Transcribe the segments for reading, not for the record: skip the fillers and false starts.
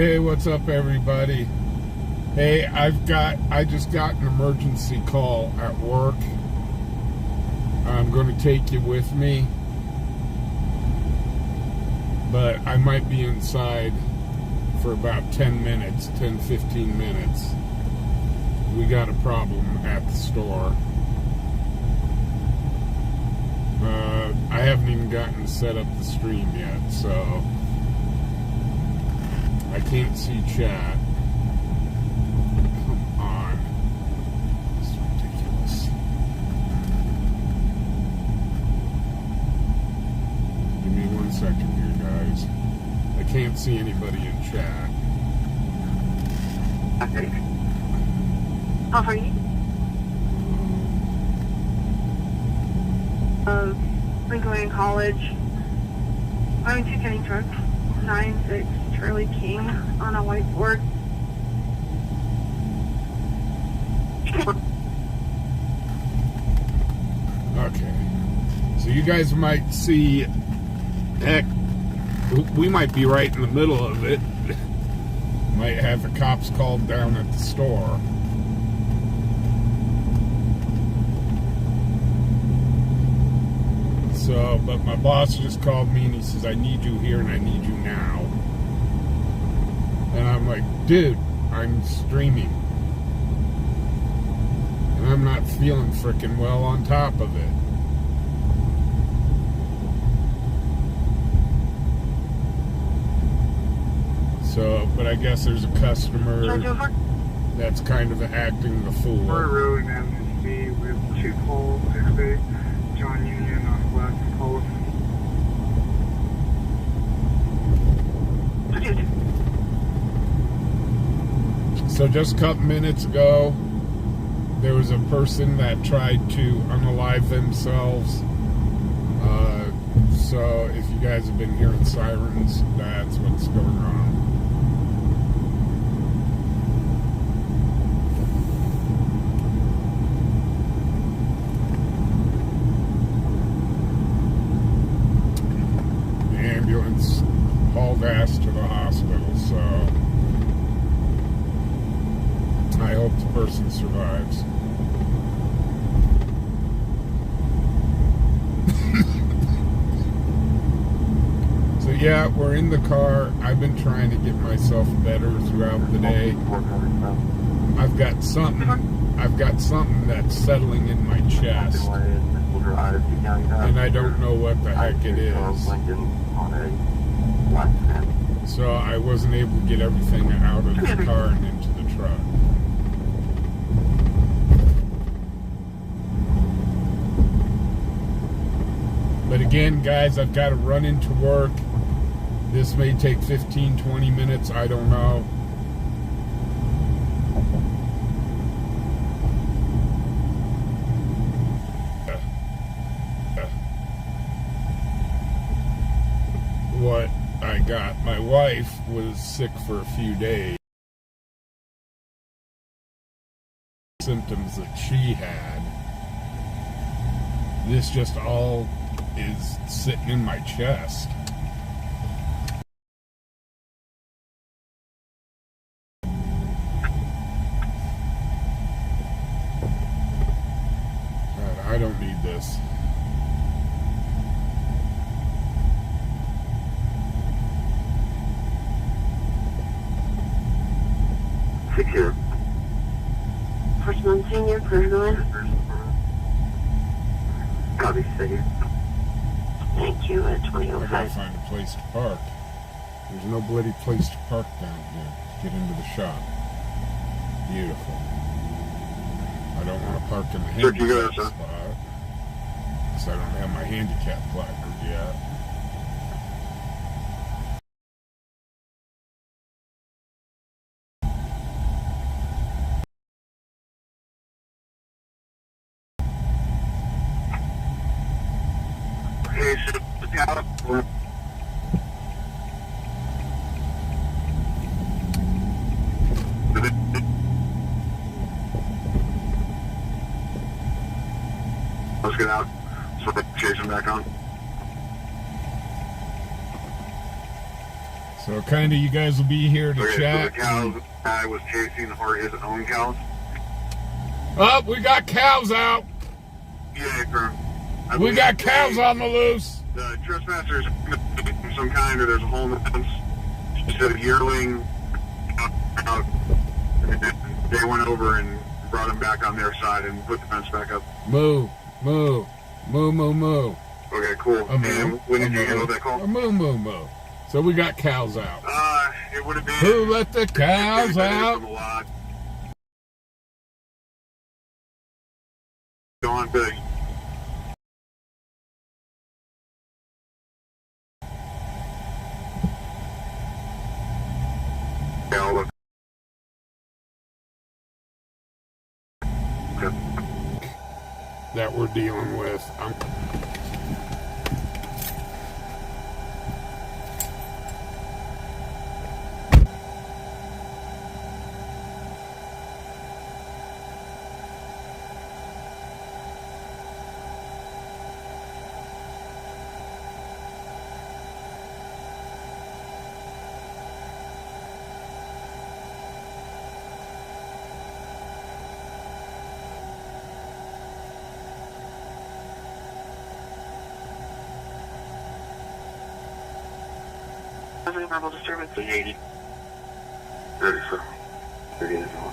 Hey, what's up, everybody? Hey, I just got an emergency call at work. I'm going to take you with me, but I might be inside for about 10 minutes, 10-15 minutes. We got a problem at the store. I haven't even gotten set up the stream yet, so I can't see chat. Come on. It's ridiculous. Give me 1 second here, guys. I can't see anybody in chat. Okay. How are you? Lincoln College. I'm two Kenny truck. 96 Charlie King on a whiteboard. Okay. So you guys might see, heck, we might be right in the middle of it. Might have the cops called down at the store. So, but my boss just called me and he says, I need you here and I need you now. And I'm like, dude, I'm streaming. And I'm not feeling frickin' well on top of it. So, but I guess there's a customer that's kind of acting the fool. We're really managed to see with 2 poles, 6-8, John Union on Black Pole. So just a couple minutes ago, there was a person that tried to unalive themselves. So if you guys have been hearing sirens, that's what's going on. Ambulance hauled ass to the hospital, so I hope the person survives. So yeah, we're in the car. I've been trying to get myself better throughout the day. I've got something that's settling in my chest, and I don't know what the heck it is. So I wasn't able to get everything out of the car and into the truck. But again, guys, I've got to run into work. This may take 15-20 minutes, I don't know. What I got. My wife was sick for a few days. Symptoms that she had. This just all is sitting in my chest. God, I don't need this. Secure. First one senior, first Copy, safe. Thank you at I gotta 2005. find a place to park. There's no bloody place to park down here. Get into the shop. Beautiful. I don't want to park in the Sir, you go handicap there, sir. spot, because I don't have my handicap placard yet. Okay, so out. Let's get out. So chase him back on. So kind of you guys will be here to Okay, chat. so the cows guy was chasing his own cows. Oh, we got cows out. Yeah, Colonel. I We believe got cows on the loose. The trespassers of some kind, or there's a hole in the fence. She said a yearling out, and they went over and brought him back on their side and put the fence back up. Moo, moo, moo, moo, moo. Okay, cool. A moo, And when did a you moo, handle that call? A moo, moo, moo. So we got cows out. It would have been. Who let the cows From out? a lot. Gone big. Yeah, I'll look. That we're dealing with. Verbal disturbance. 80. 30, sir. 30 is on.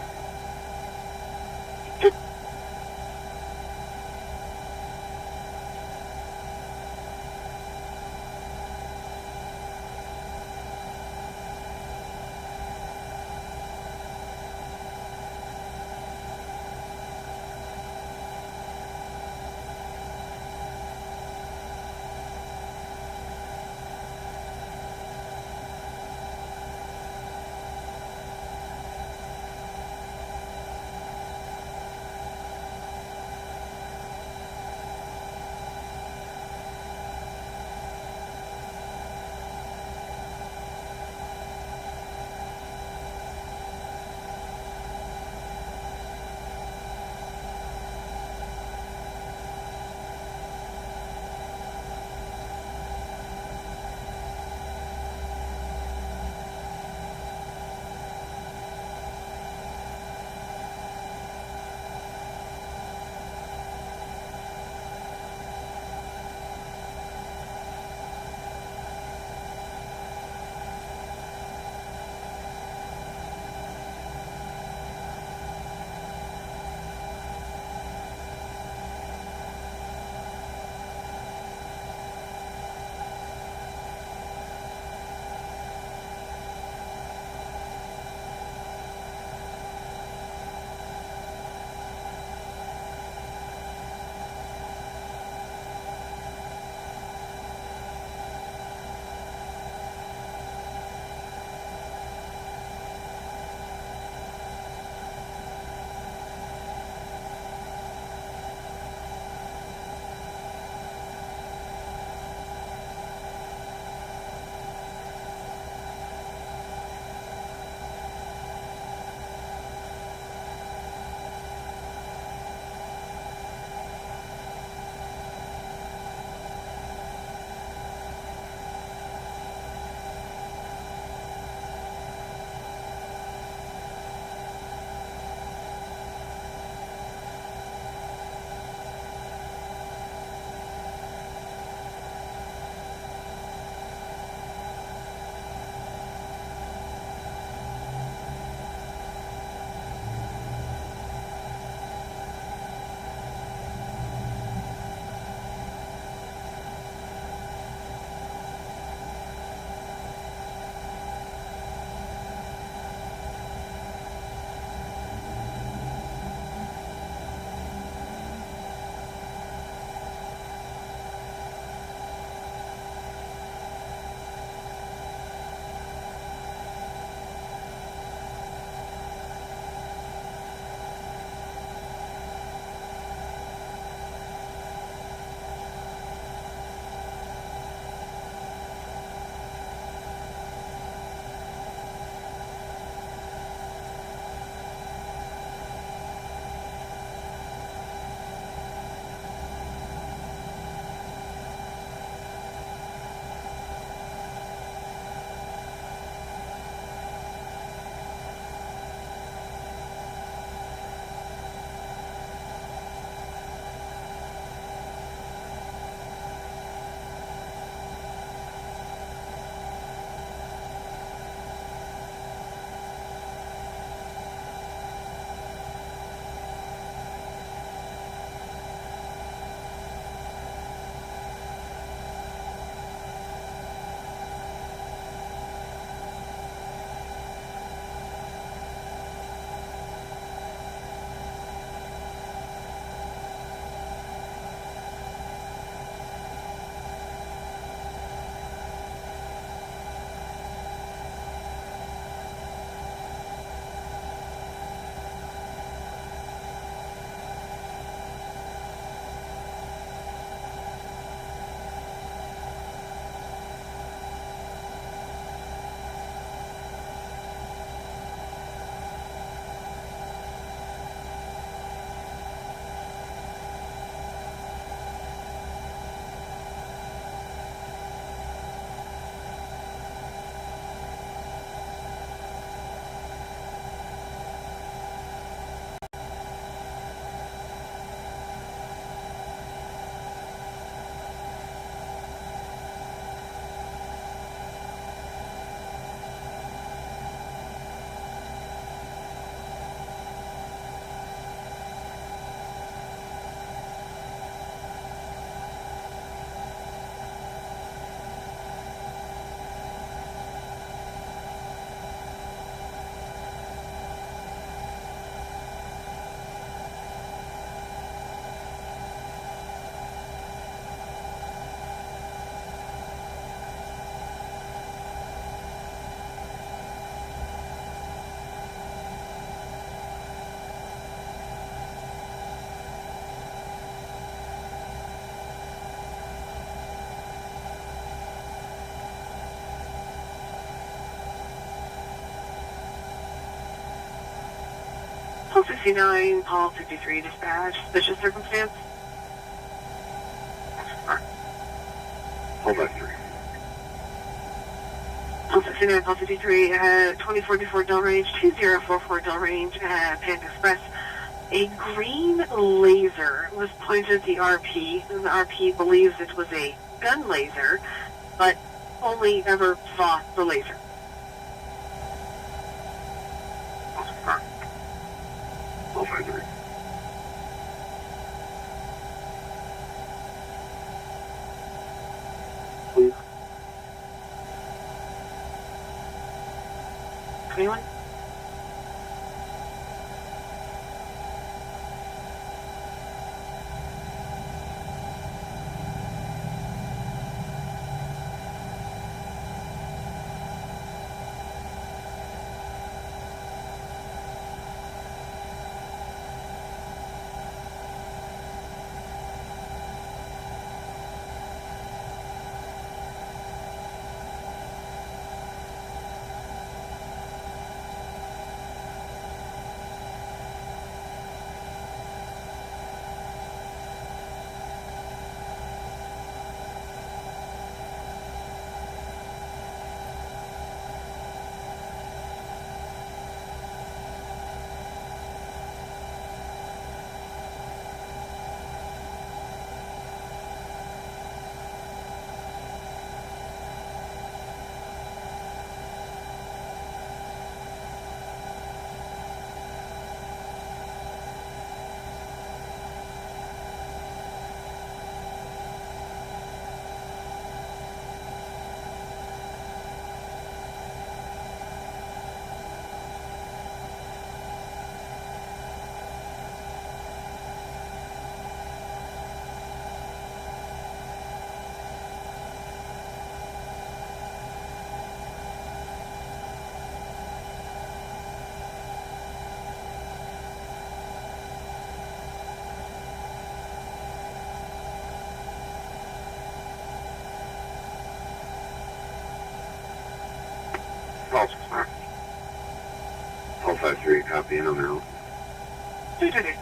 Call 69, Paul 53, dispatch. Suspicious circumstance. Hold that 3. Call 69, Paul 53, 2044 Del Range, 2044 Del Range, Panda Express. A green laser was pointed at the RP, and the RP believes it was a gun laser, but only ever saw the laser. Hold that 3. Please. 21? Call 53, copy, and I'm out. 222.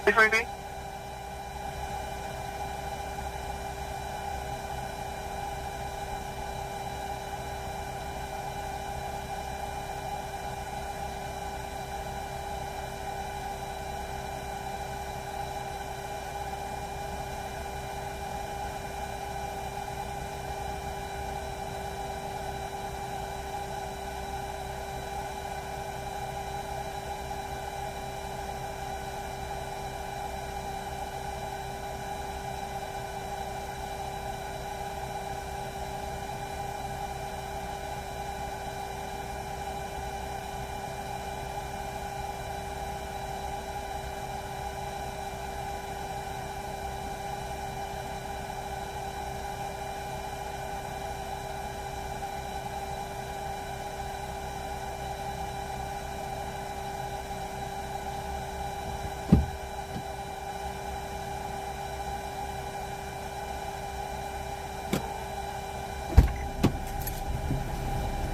If I may.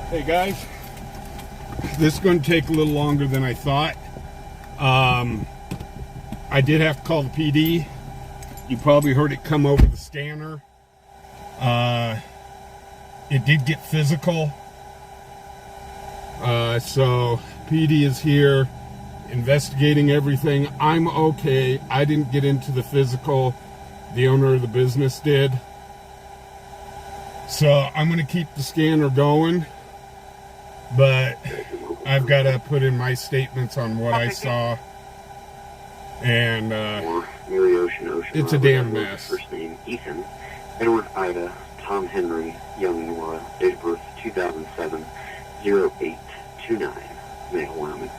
Hey guys, this is going to take a little longer than I thought. I did have to call the PD. You probably heard it come over the scanner. It did get physical. So PD is here investigating everything. I'm okay. I didn't get into the physical. The owner of the business did. So I'm going to keep the scanner going, but I've got to put in my statements on what I saw, and it's a damn mess. First name Ethan, Edward Ida, Tom Henry, Young Nora, date of birth 2007, 0829, male Wyoming.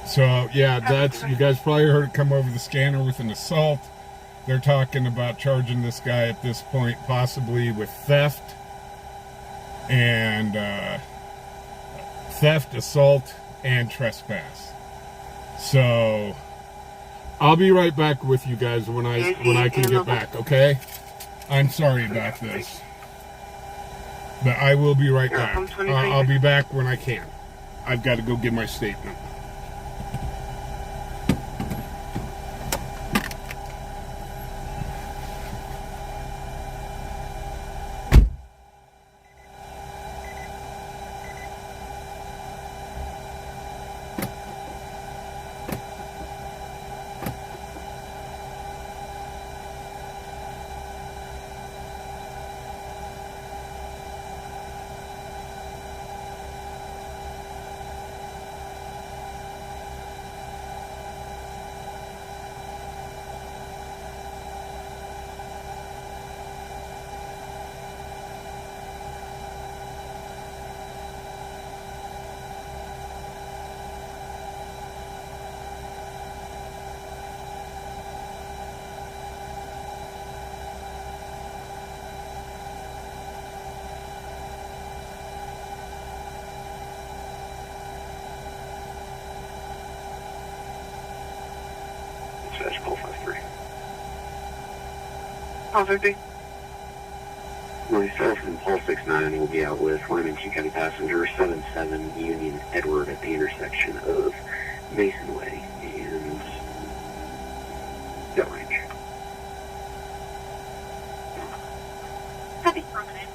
So yeah, that's, you guys probably heard it come over the scanner with an assault. They're talking about charging this guy at this point possibly with theft and assault, and trespass. So I'll be right back with you guys when I can get back, okay? I'm sorry about this, but I will be right back. I'll be back when I can. I've got to go get my statement. Dispatch call 53. Call 50. Myself and Paul 69 will be out with Wyoming County passenger 77 Union Edward at the intersection of Mason Way and Del Range. Copy. Permanent.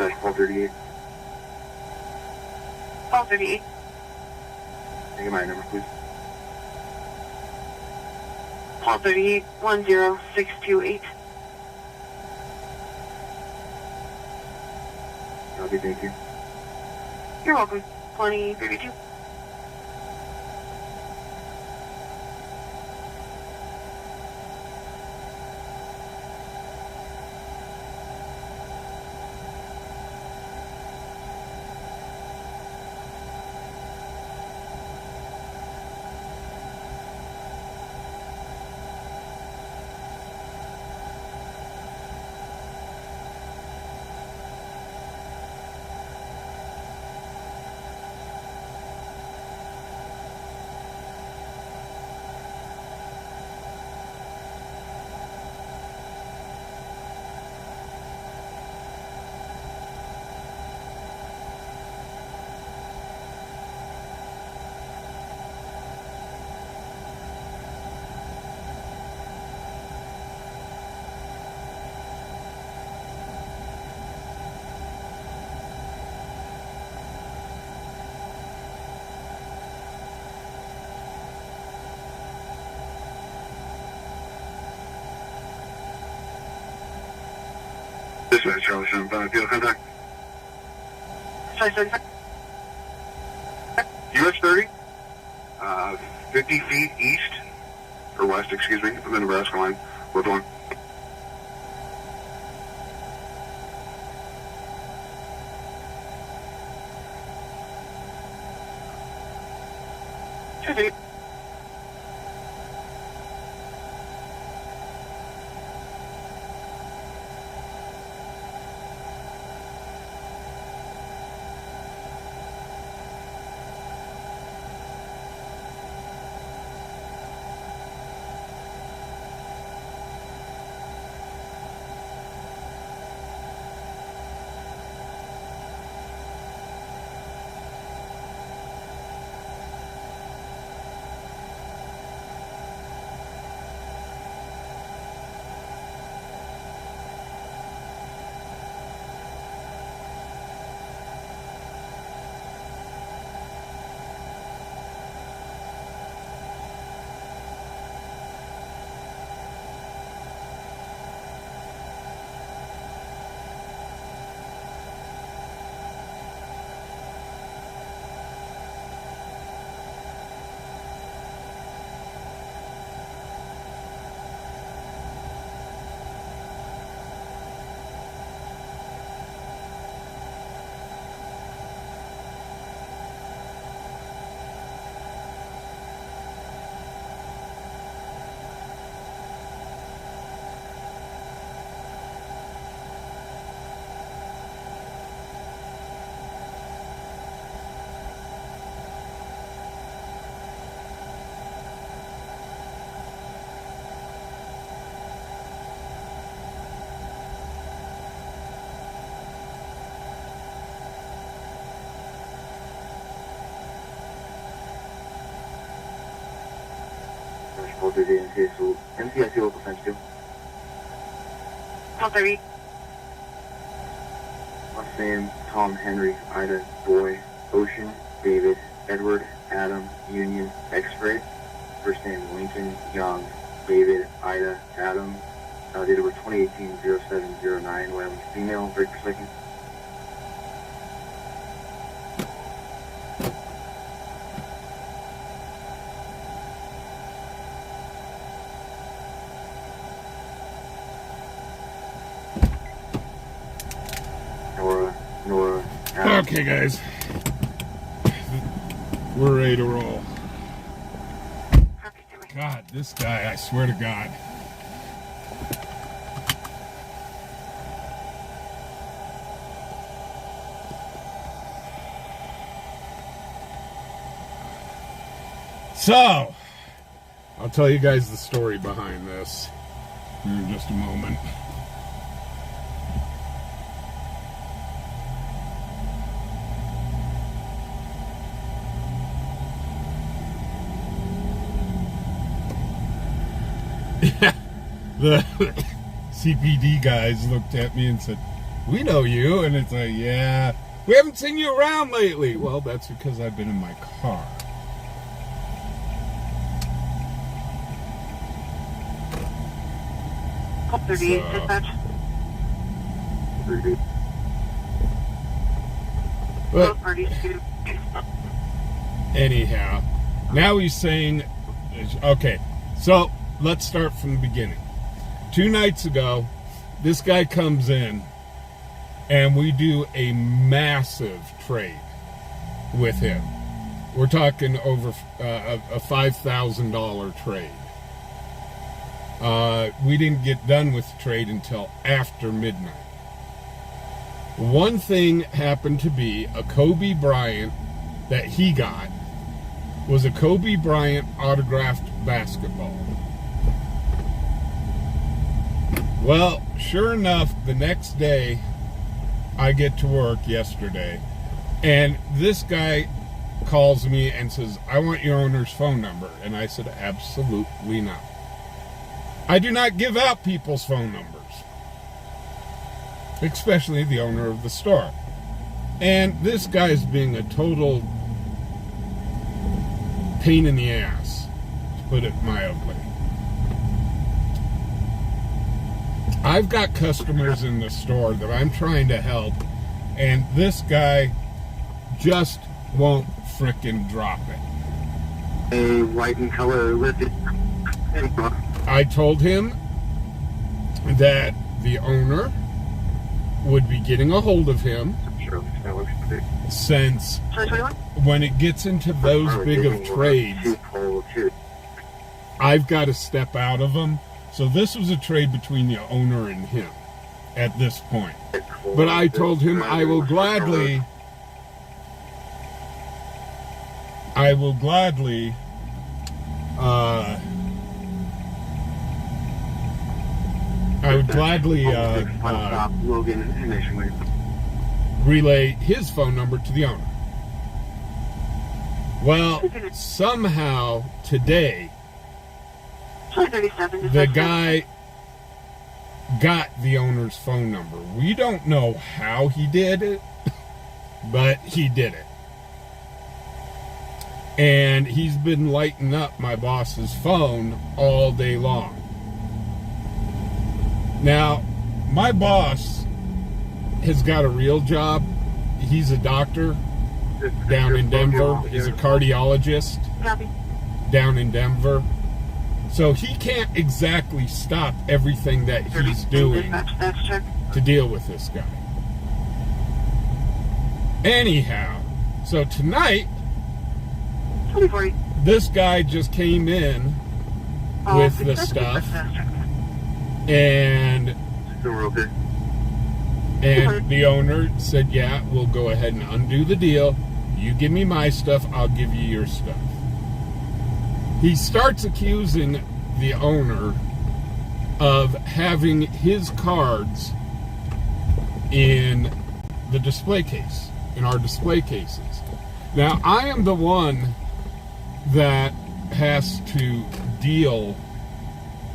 Dispatch call 38. Call 38. Give my number, please. Call 38 10628. Okay, thank you. You're welcome. 2032. Dispatch, Charlie 75, field contact. Sorry, sorry, sorry. US 30, 50 feet east, or west, excuse me, of the Nebraska line. With one. Call 38 NCIC local French 2. Call 30. Last name, Tom, Henry, Ida, Boy, Ocean, David, Edward, Adam, Union, X-Ray. First name, Lincoln, Young, David, Ida, Adam. Date of birth 2018-0709, Wyoming female, break per second. Nora, Adam. Okay, guys. We're ready to roll. God, this guy, I swear to God. So, I'll tell you guys the story behind this here in just a moment. The CPD guys looked at me and said, we know you. And it's like, yeah, we haven't seen you around lately. Well, that's because I've been in my car. Call 38 So- dispatch. But Both parties to anyhow, now he's saying, okay, so let's start from the beginning. 2 nights ago, this guy comes in and we do a massive trade with him. We're talking over a $5,000 trade. We didn't get done with the trade until after midnight. One thing happened to be a Kobe Bryant that he got was a Kobe Bryant autographed basketball. Well, sure enough, the next day I get to work yesterday, and this guy calls me and says, I want your owner's phone number. And I said, absolutely not. I do not give out people's phone numbers, especially the owner of the store. And this guy's being a total pain in the ass, to put it mildly. I've got customers in the store that I'm trying to help, and this guy just won't frickin' drop it. A white in color listed. I told him that the owner would be getting a hold of him, since 2021. when it gets into those big of trades, I've got to step out of them. So this was a trade between the owner and him at this point. But I told him I will gladly relay his phone number to the owner. Well, somehow today, 2037 the dispatch. guy got the owner's phone number. We don't know how he did it, but he did it. And he's been lighting up my boss's phone all day long. Now, my boss has got a real job. He's a doctor down in Denver. He's a cardiologist Copy. down in Denver. So he can't exactly stop everything that he's doing Dispatch, that's check. to deal with this guy. Anyhow, so tonight, 2040. this guy just came in with the stuff, and the owner said, yeah, we'll go ahead and undo the deal. You give me my stuff, I'll give you your stuff. He starts accusing the owner of having his cards in the display case, in our display cases. Now, I am the one that has to deal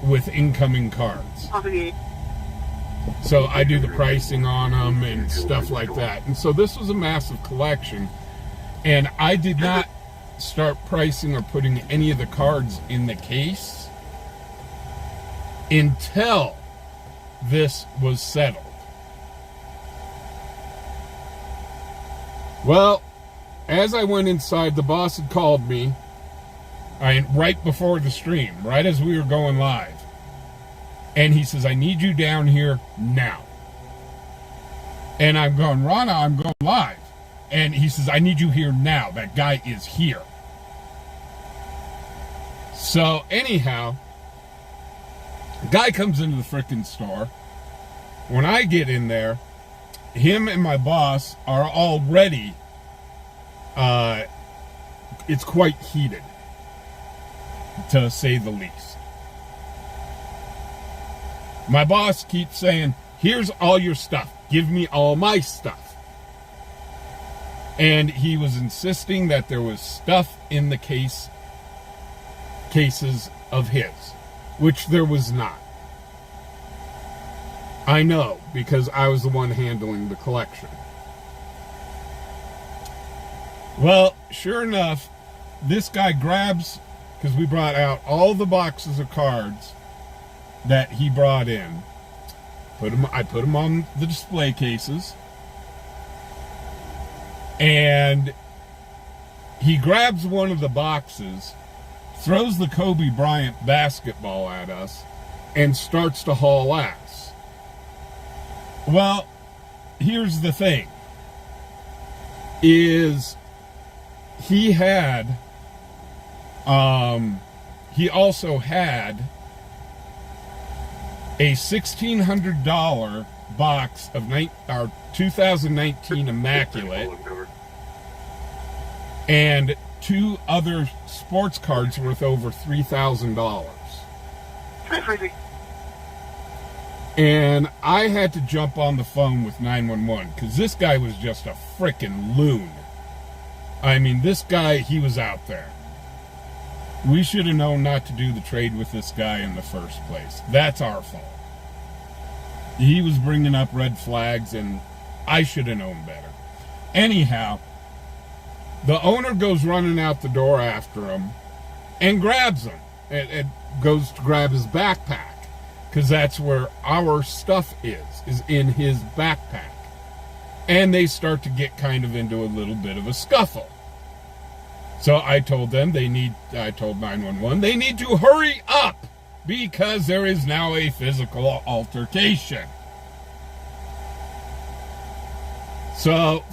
with incoming cards. Copy. So I do the pricing on them and stuff like that. And so this was a massive collection, and I did not start pricing or putting any of the cards in the case until this was settled. Well, as I went inside, the boss had called me right before the stream, right as we were going live. And he says, I need you down here now. And I'm going, Rana, I'm going live. And he says, I need you here now. That guy is here. So anyhow, guy comes into the frickin' store. When I get in there, him and my boss are already, it's quite heated, to say the least. My boss keeps saying, here's all your stuff. Give me all my stuff. And he was insisting that there was stuff in the cases of his, which there was not. I know, because I was the one handling the collection. Well, sure enough, this guy grabs, because we brought out all the boxes of cards that he brought in. I put them on the display cases. And he grabs one of the boxes, throws the Kobe Bryant basketball at us, and starts to haul ass. Well, here's the thing. Is he also had a $1,600 box of 2019 Immaculate and 2 other sports cards worth over $3,000. And I had to jump on the phone with 911 because this guy was just a frickin' loon. I mean, this guy, he was out there. We should have known not to do the trade with this guy in the first place. That's our fault. He was bringing up red flags, and I should have known better. Anyhow, the owner goes running out the door after him and grabs him. And goes to grab his backpack, because that's where our stuff is in his backpack. And they start to get kind of into a little bit of a scuffle. So I told them I told 911, they need to hurry up because there is now a physical altercation. So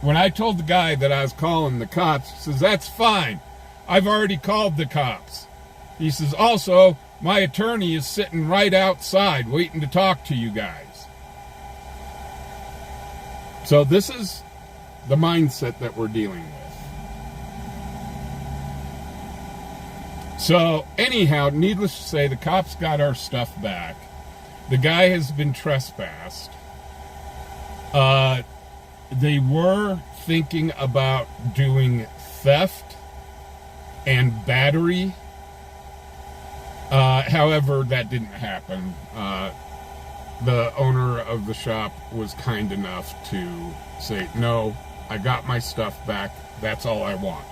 when I told the guy that I was calling the cops, he says, that's fine. I've already called the cops. He says, also, my attorney is sitting right outside waiting to talk to you guys. So this is the mindset that we're dealing with. So anyhow, needless to say, the cops got our stuff back. The guy has been trespassed. They were thinking about doing theft and battery. However, that didn't happen. The owner of the shop was kind enough to say, no, I got my stuff back. That's all I want.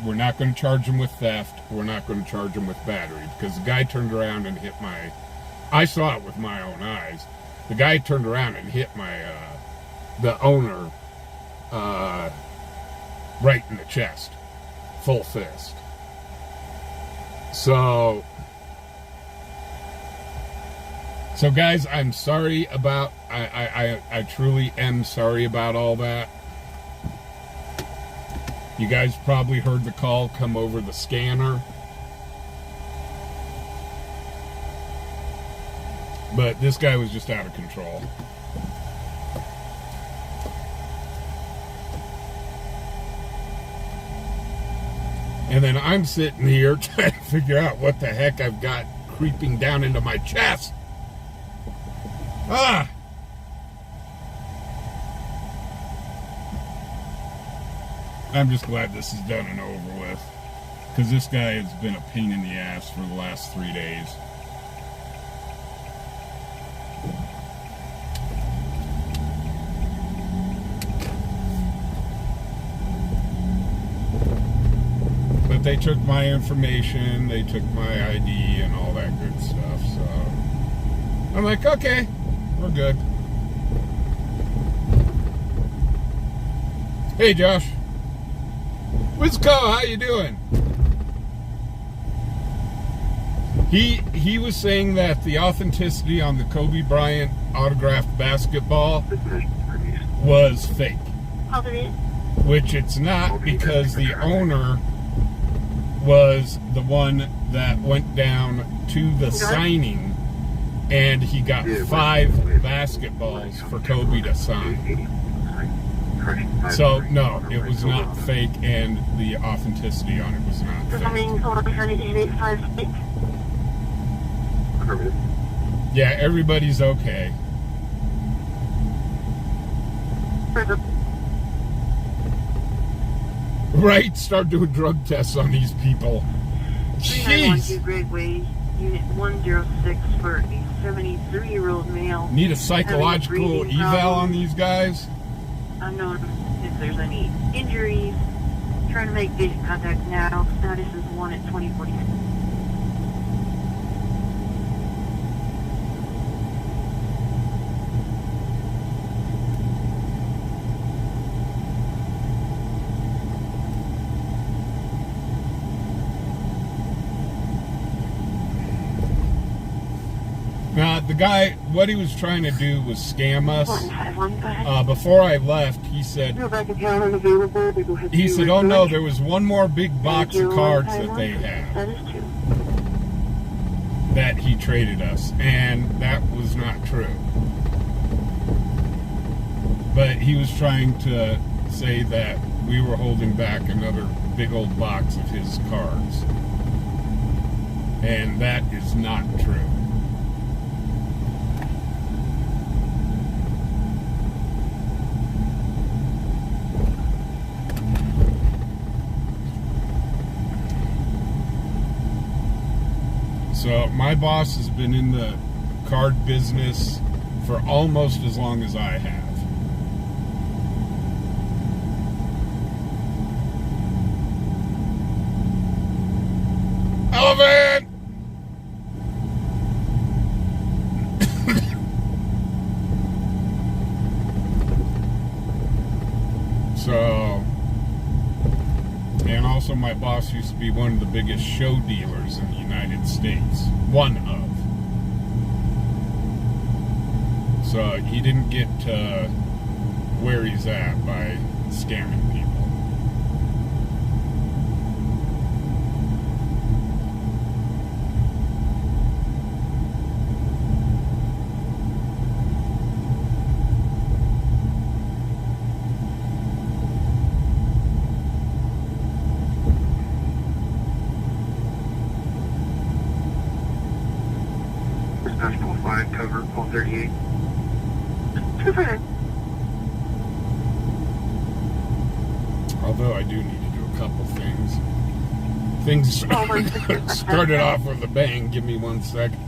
We're not going to charge him with theft. We're not going to charge him with battery, because the guy turned around and hit I saw it with my own eyes. The guy turned around and hit the owner, right in the chest. Full fist. So guys, I'm sorry about, I truly am sorry about all that. You guys probably heard the call come over the scanner. But this guy was just out of control. And then I'm sitting here trying to figure out what the heck I've got creeping down into my chest. Ah! I'm just glad this is done and over with, because this guy has been a pain in the ass for the last 3 days. But they took my information, they took my ID and all that good stuff, so I'm like, okay, we're good. Hey, Josh. Wizco, how you doing? He was saying that the authenticity on the Kobe Bryant autographed basketball was fake. Which it's not, because the owner was the one that went down to the signing and he got 5 basketballs for Kobe to sign. So, no, it was not fake, and the authenticity on it was not fake. Yeah, everybody's okay. Further. Right? Start doing drug tests on these people. Jeez. Unit 106 for a 73-year-old male. Need a psychological having breathing eval on problems. these guys? Unknown if there's any injuries. Trying to make basic contact now. Status is 1 at 2040. Now, the guy, what he was trying to do was scam us. 151, go ahead. Before I left, he said, Go back account unavailable. We go ahead he to said, oh no, research. there was one more big box of cards that they have That is 2. that he traded us, and that was not true. But he was trying to say that we were holding back another big old box of his cards, and that is not true. So my boss has been in the card business for almost as long as I have. Elephant! So, and also my boss used to be one of the biggest show dealers in the United States. One of. So he didn't get to where he's at by scamming people. National 5, cover, call 38. Although I do need to do a couple things. Things started off with a bang. Give me 1 second.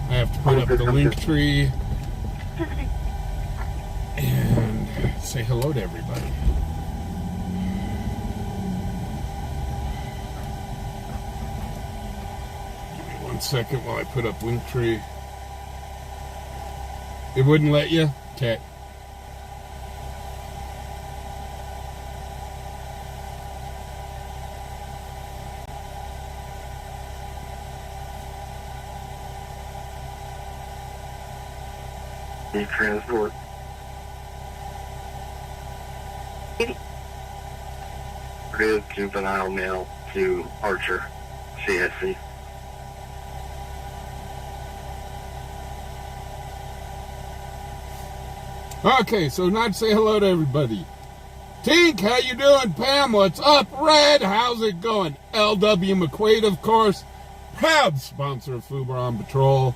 I have to put up the link tree and say hello to everybody. Give me 1 second while I put up link tree. It wouldn't let you? Okay. Transport. Good juvenile male to Archer, CSC. Okay, so now to say hello to everybody. Tink, how you doing? Pam, what's up? Red, how's it going? LW McQuaid, of course, proud sponsor of fubarOnPatrol.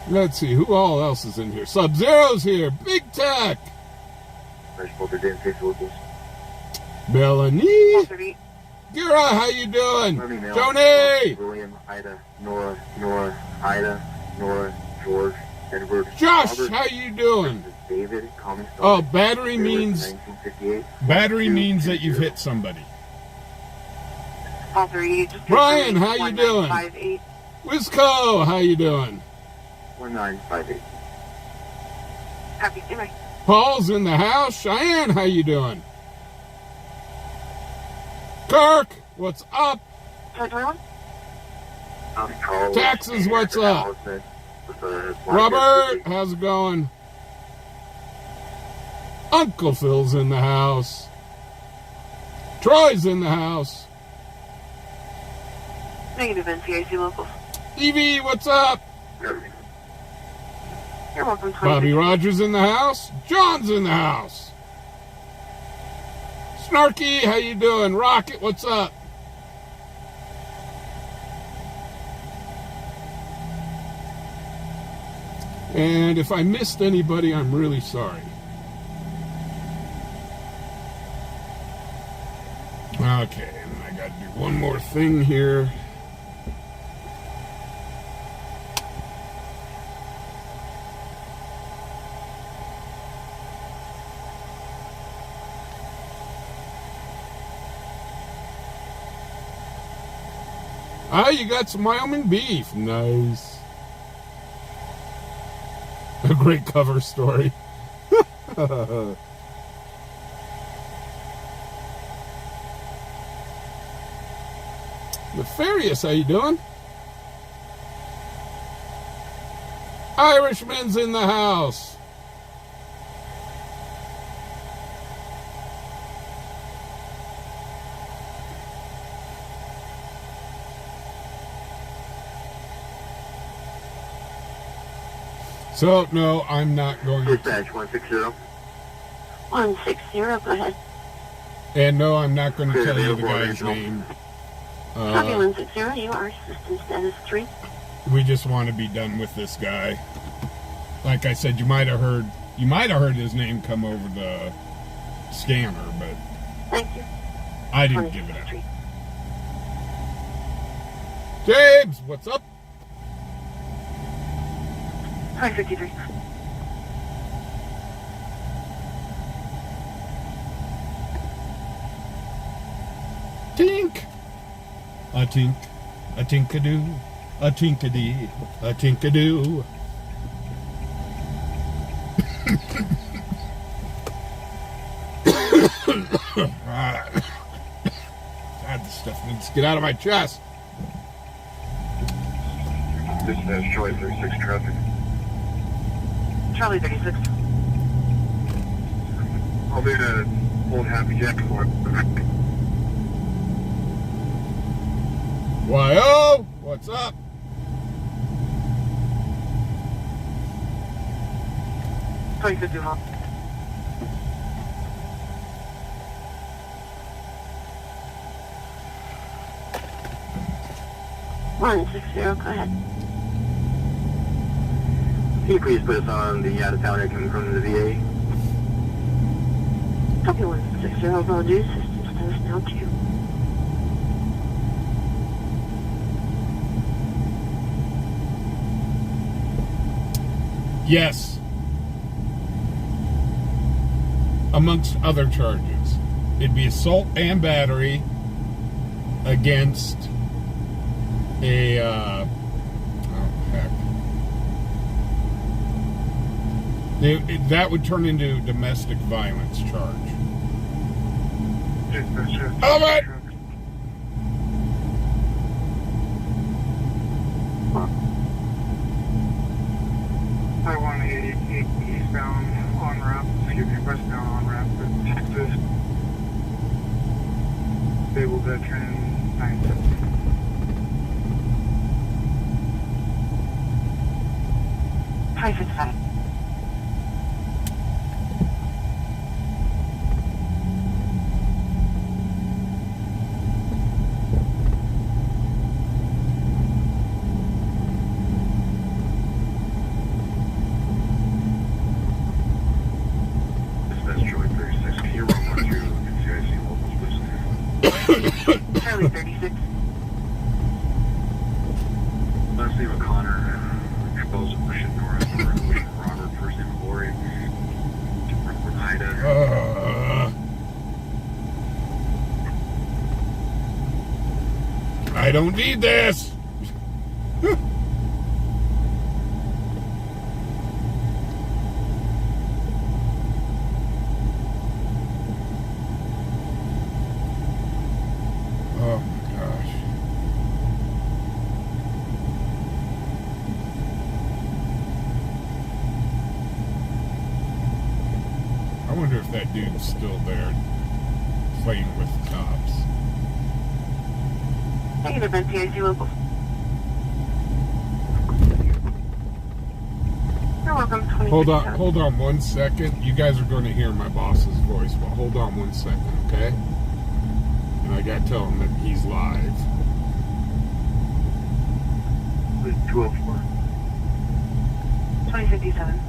Let's see, who all else is in here? Sub-Zero's here. Big Tech. Melanie. Gira, how you doing? Tony. William, Ida, Nora, Ida, Nora, George, Edward. Josh, Robert, how you doing? David, common Oh, battery means 1958. means that you've hit somebody. Brian, how you doing? Wisco, how you doing? 1958. Happy anyway. Paul's in the house. Cheyenne, how you doing? Kirk, what's up? Taxes, what's up? Robert, how's it going? Uncle Phil's in the house. Troy's in the house. Negative NCIC locals. Evie, what's up? You're welcome. Bobby Rogers in the house. John's in the house. Snarky, how you doing? Rocket, what's up? And if I missed anybody, I'm really sorry. Okay, and I got to do one more thing here. Ah, you got some Wyoming beef. Nice. A great cover story. Nefarious, how you doing? Irishman's in the house. So, no, I'm not going to... Dispatch 160. 160, go ahead. And no, I'm not going to tell you the guy's name. Copy 160, you are system status 3. We just want to be done with this guy. Like I said, you might have heard his name come over the scanner, but Thank you. I didn't give it up. James, what's up? 553. Tink! A tink, a tinkadoo, a tinkadee, a tinkadoo. God, this stuff needs to get out of my chest. Dispatch Charlie 36 traffic. Charlie 36. I'll be at Old Happy Jack for it. Why-oh, what's up? Charlie 51. One 60, go ahead. Can you please put us on the out-of-towner coming from the VA? Copy 160, apologies. System status now 2. Yes. Amongst other charges. It'd be assault and battery against a, oh heck. That would turn into a domestic violence charge. Dispatch. All right. I-188 eastbound on ramp, excuse me, westbound on ramp to Texas. Stable veteran 970. 555. Dispatch Charlie 36. Can you run one through NCIC locals, please? Charlie 36. Last name of Connor, Charles Ocean North, Ocean Robert, first name of Lori, Ida. I don't need this. Oh my gosh. I wonder if that dude's still there fighting with cops. Negative NCIC local. You're welcome. 26. Hold on 1 second. You guys are going to hear my boss's voice, but hold on 1 second, okay? And I got to tell him that he's live. 204. 2057.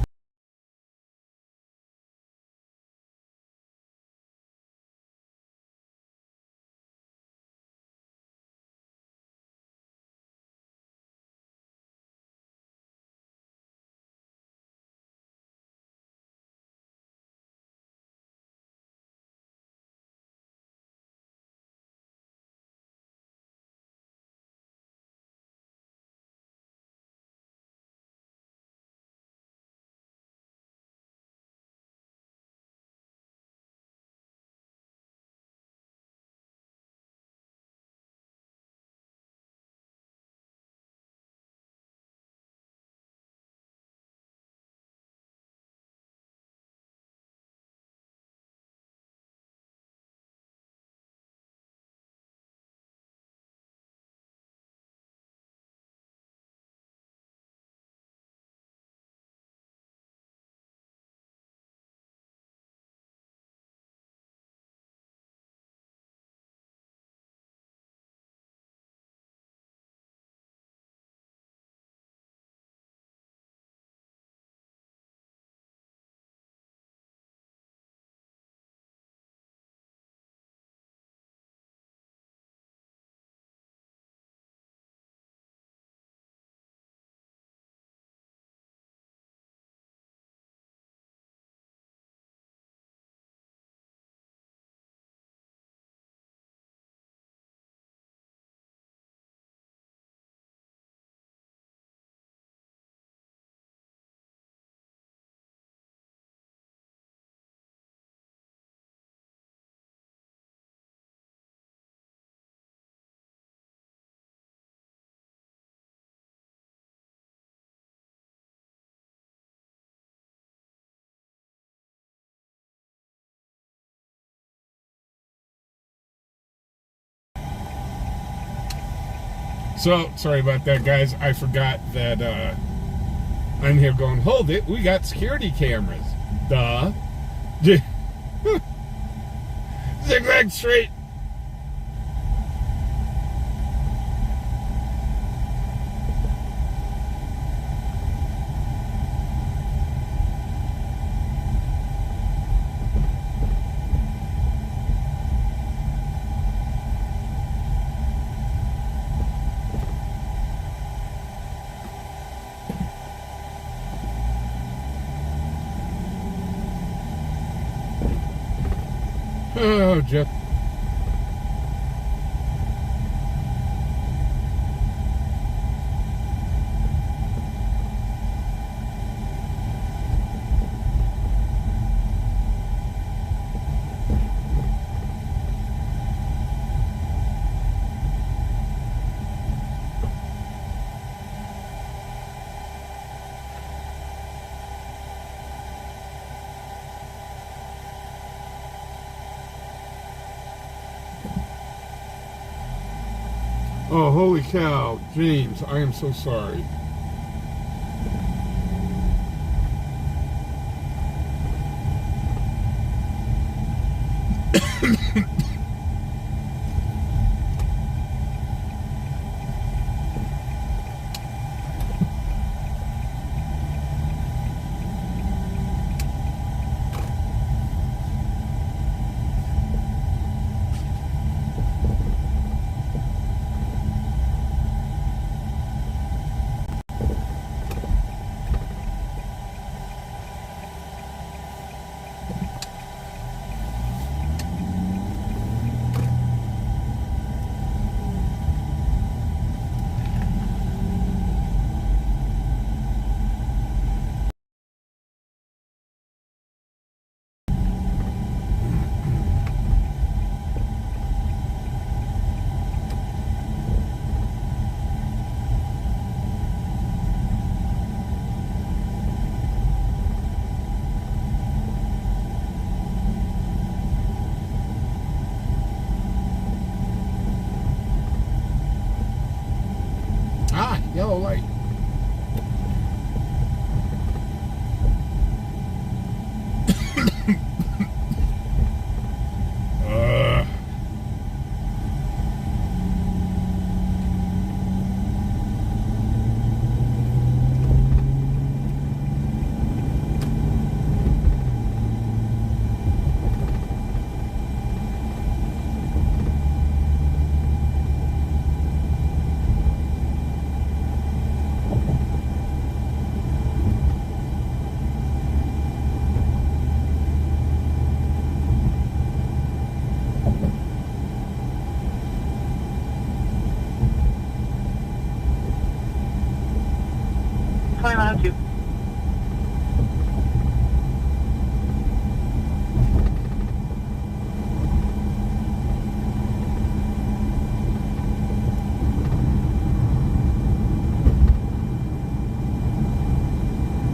So, sorry about that, guys. I forgot that I'm here going, hold it, we got security cameras. Duh. Zigzag straight. Oh, Jeff. Oh, holy cow, James, I am so sorry. Ah, yellow light.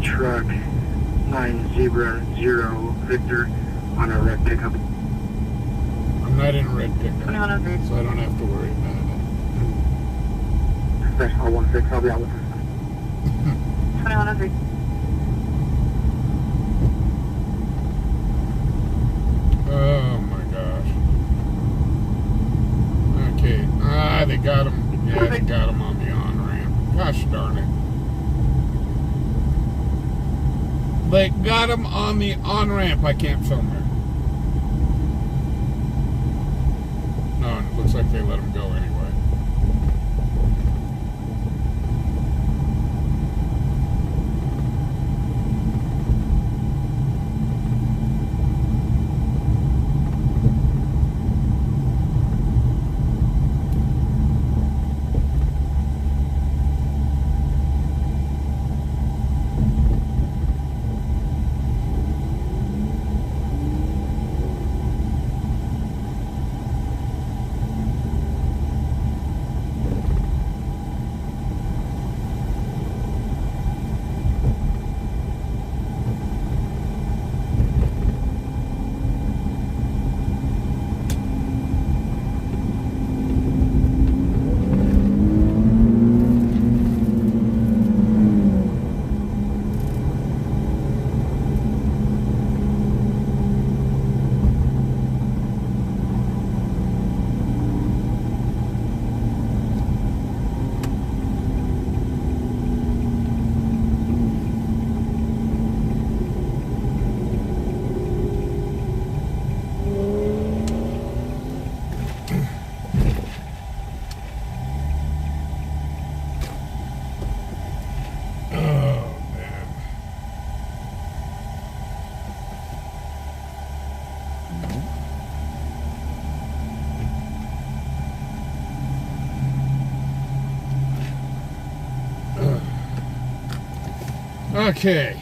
Truck 900 Victor on a red pickup. I'm not in a red pickup, so I don't have to worry about it. Special 16, I'll be out with him. 2103. Oh my gosh. Okay. Ah, they got him. Yeah, they got him on the on-ramp. Gosh darn it. They got him on the on-ramp. I can't film her. No, it looks like they let him go anyway. Okay.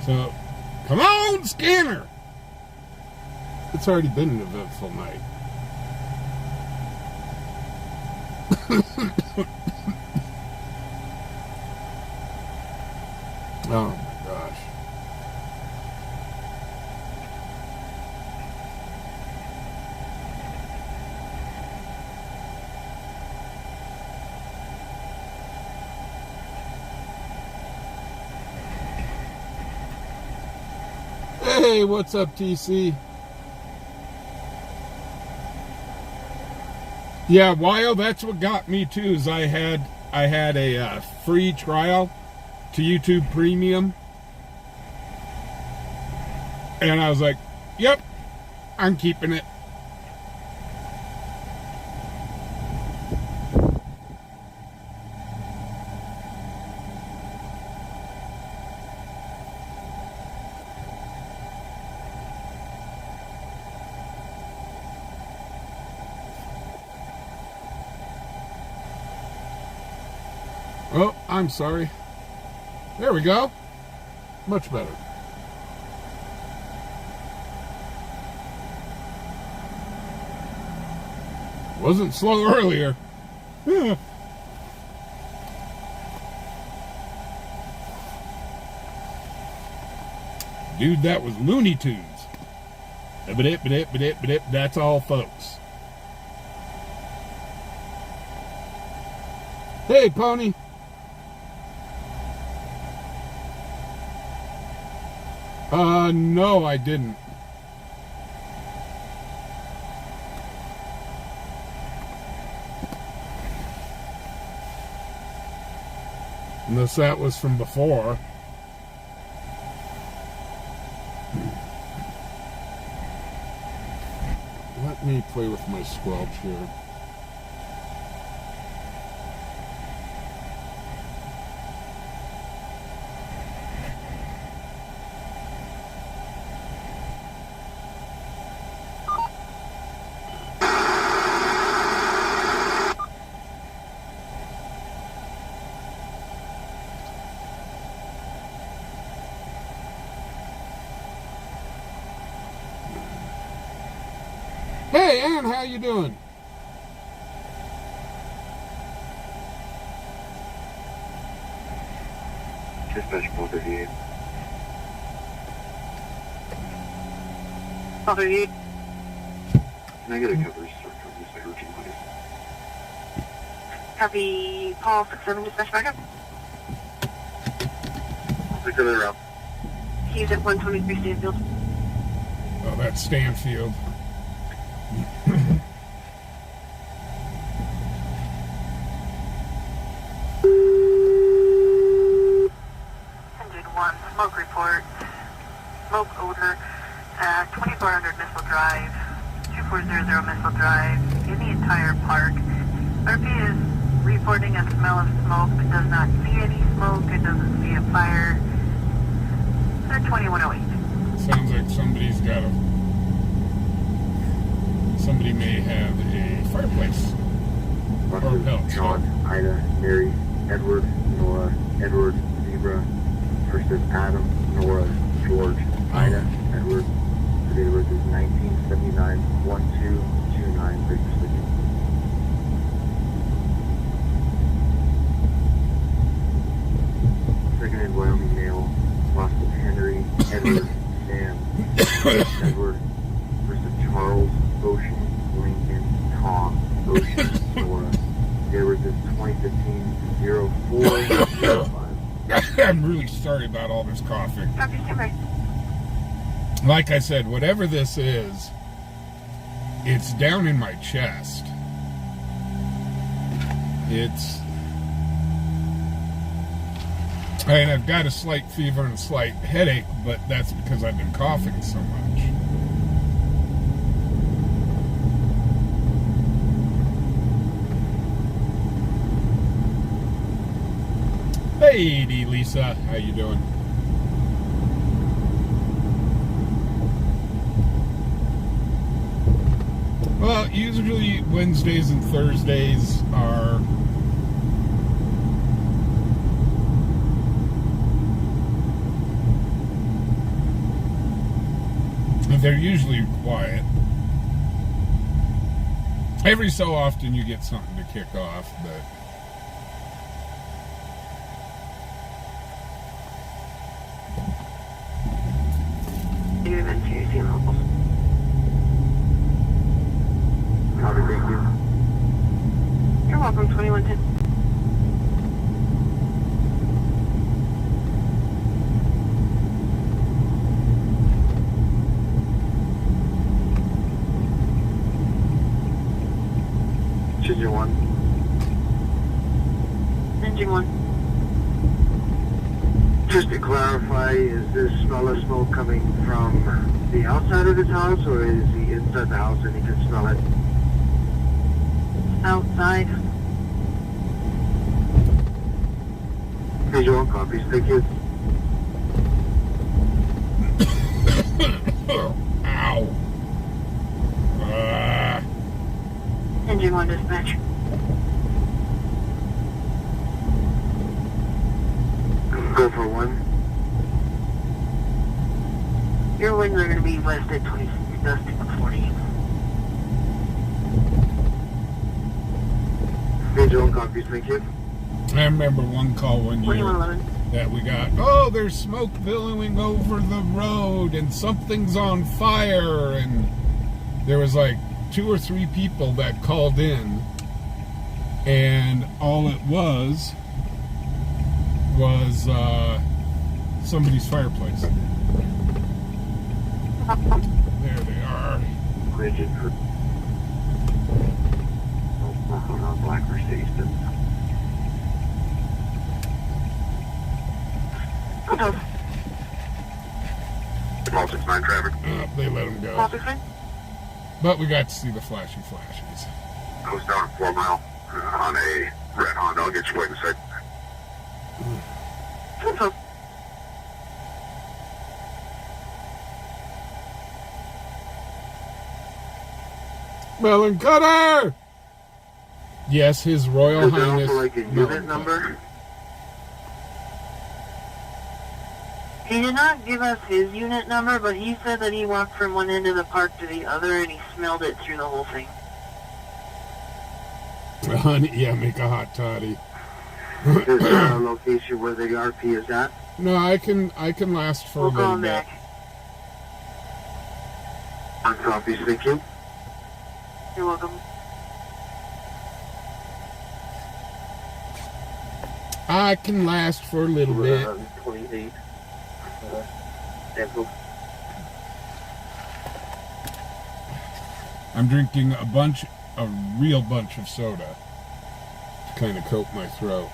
So, come on, scanner! It's already been an eventful night. Oh my gosh. Hey, what's up, TC? Yeah, while that's what got me too, is I had a free trial to YouTube Premium, and I was like, yep, I'm keeping it. Oh, I'm sorry. There we go. Much better. Wasn't slow earlier. Yeah. Dude, that was Looney Tunes. That's all, folks. Hey, Pony. No, I didn't. Unless that was from before. Let me play with my squelch here. Hey, Ann, how you doing? Dispatch 438. 438. Can I get a coverage start coverage by routine, please? Copy, Paul 67, dispatch backup. I'll pick another up. He's at 123 Stanfield. Oh, that's Stanfield. Smoke report, smoke odor, 2400 Missile Drive, 2400 Missile Drive, in the entire park. RP is reporting a smell of smoke, but does not see any smoke, it doesn't see a fire. 2108. Sounds like somebody may have a fireplace. Or belt. John, Ida, Mary, Edward, Nora, Edward, Zebra, versus Adam, Nora, George, Ida, Edward. The date of birth is 1979-1229. Break your sleeping. Second in Wyoming male, lost to Henry, Edward, Sam, Edward, versus Charles, Ocean, Lincoln, Tom, Ocean, Nora. The date of birth is 2015-0405. I'm really sorry about all this coughing. Copy, standby. Like I said, whatever this is, it's down in my chest. And I've got a slight fever and a slight headache, but that's because I've been coughing so much. Hey, Lisa, how you doing? Well, usually Wednesdays and Thursdays are They're usually quiet. Every so often you get something to kick off, but... Copy, thank you. You're welcome, 2110. Engine 1. Engine 1. Just to clarify, is this smell of smoke coming from the outside of his house, or is he inside the house and he can smell it? Outside. Visual copies, thank you. Ow. Engine 1 dispatch. Go for 1. Your winds are going to be west at 26, dust at 40. Visual copies, thank you. I remember one call one year 2111. that we got, oh, there's smoke billowing over the road and something's on fire, and there was like 2 or 3 people that called in, and all it was somebody's fireplace. There they are. Rigid for Black Mercedes. All 69 traffic. They let them go. Copy, friend. But we got to see the flashy flashes. I was down 4 Mile on a red Honda. I'll get you waiting a sec. Info. Melon Cutter! Yes, His Royal Is there Highness. also like a unit Melon number? Cutter. He did not give us his unit number, but he said that he walked from one end of the park to the other and he smelled it through the whole thing. Honey, yeah, make a hot toddy. Is there a location where the RP is at? No, I can last for We'll a call little him bit. back. On copies, thank you. You're welcome. I can last for a little bit. 28. Temple. I'm drinking a real bunch of soda to kind of coat my throat.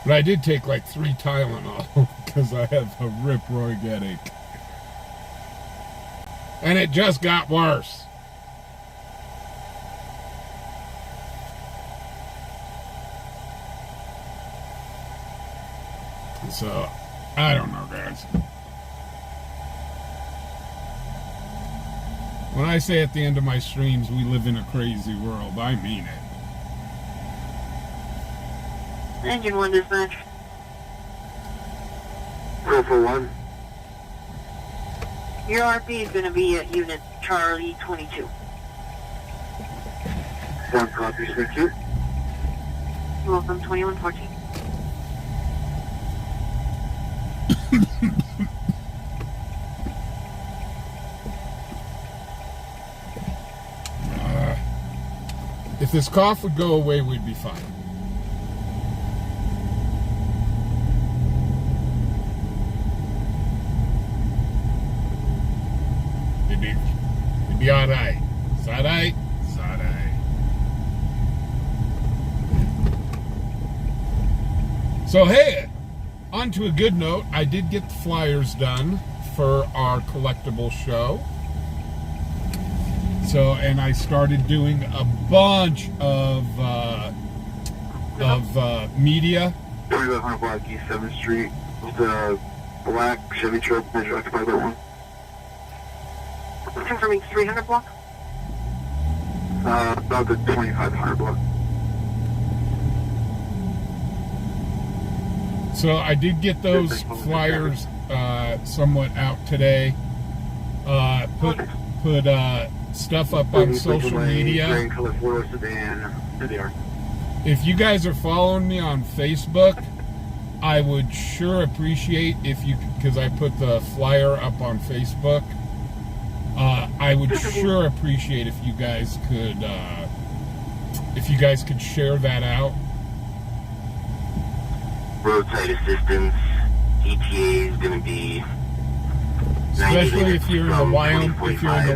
But I did take like 3 Tylenol because I have a rip-roaring headache. And it just got worse. So, I don't know, guys. When I say at the end of my streams, we live in a crazy world, I mean it. Engine 1 dispatch. Go for 1. Your RP is going to be at unit Charlie 22. 1 copies, thank you. You're welcome, 2114. If this cough would go away, we'd be fine. It'd be alright. It's alright. It's alright. So hey, on to a good note. I did get the flyers done for our collectible show. So, and I started doing a bunch of media. 3500 block East 7th Street. The black Chevy truck measure occupied by 1. Confirming 300 block. About the 2500 block. So I did get those flyers somewhat out today. Put stuff up on social media. If you guys are following me on Facebook, I would sure appreciate if you, because I put the flyer up on Facebook. I would sure appreciate if you guys could share that out. Roadside assistance, ETA is going to be, especially if you're in the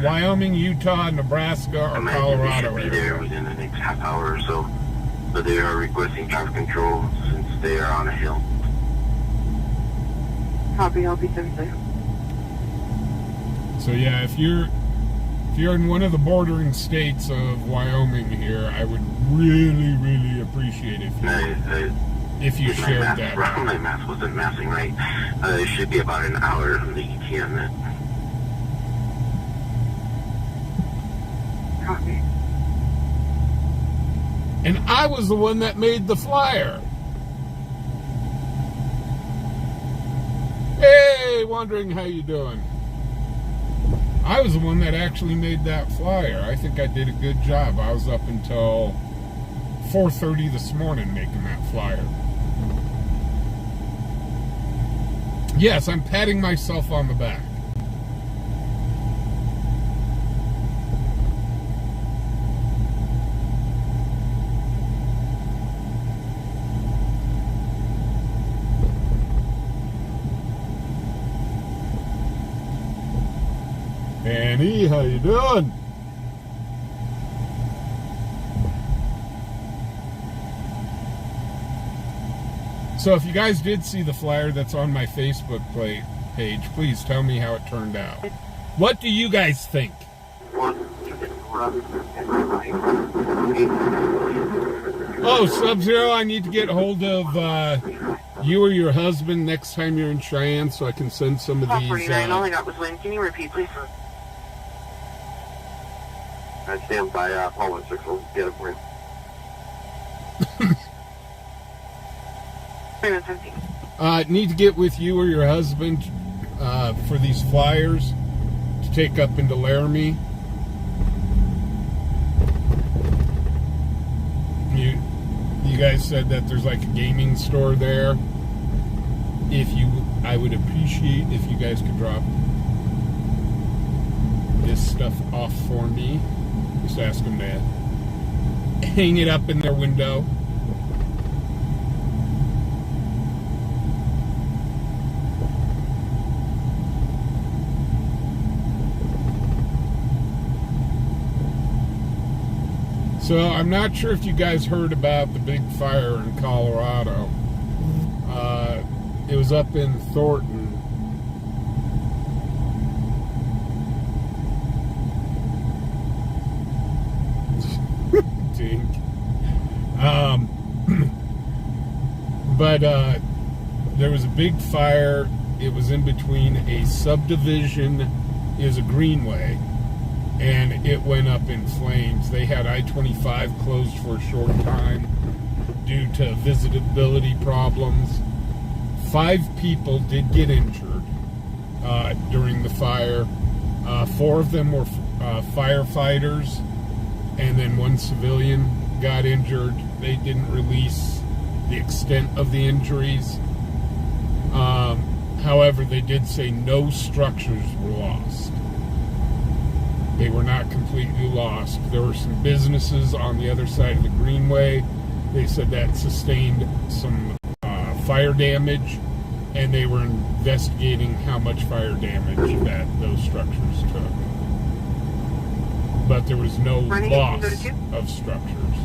Wyoming, Utah, Nebraska, or Colorado area. There within the next half hour or so, but they are requesting traffic control since they are on a hill. Copy, I'll be safe. So yeah, if you're in one of the bordering states of Wyoming here, I would really appreciate if you shared that. My math wasn't mathing right. It should be about an hour on the ETA on that. Copy. And I was the one that made the flyer. Hey, wondering how you doing? I was the one that actually made that flyer. I think I did a good job. I was up until 4:30 this morning making that flyer. Yes, I'm patting myself on the back. Annie, how you doing? So if you guys did see the flyer that's on my Facebook page, please tell me how it turned out. What do you guys think? Oh, Sub-Zero, I need to get hold of you or your husband next time you're in Cheyenne so I can send some of these. 49, all I got was Lynn. Can you repeat, please? I stand by Paul 16. I'll get it for you. Need to get with you or your husband for these flyers to take up into Laramie. You guys said that there's like a gaming store there. I would appreciate if you guys could drop this stuff off for me. Just ask them to hang it up in their window. So I'm not sure if you guys heard about the big fire in Colorado. It was up in Thornton. Dink. But there was a big fire. It was in between a subdivision. It was a greenway. And it went up in flames. They had I-25 closed for a short time due to visitability problems. 5 people did get injured during the fire. 4 of them were firefighters, and then 1 civilian got injured. They didn't release the extent of the injuries. However, they did say no structures were lost. They were not completely lost. There were some businesses on the other side of the greenway. They said that sustained some fire damage, and they were investigating how much fire damage that those structures took. But there was no loss of structures.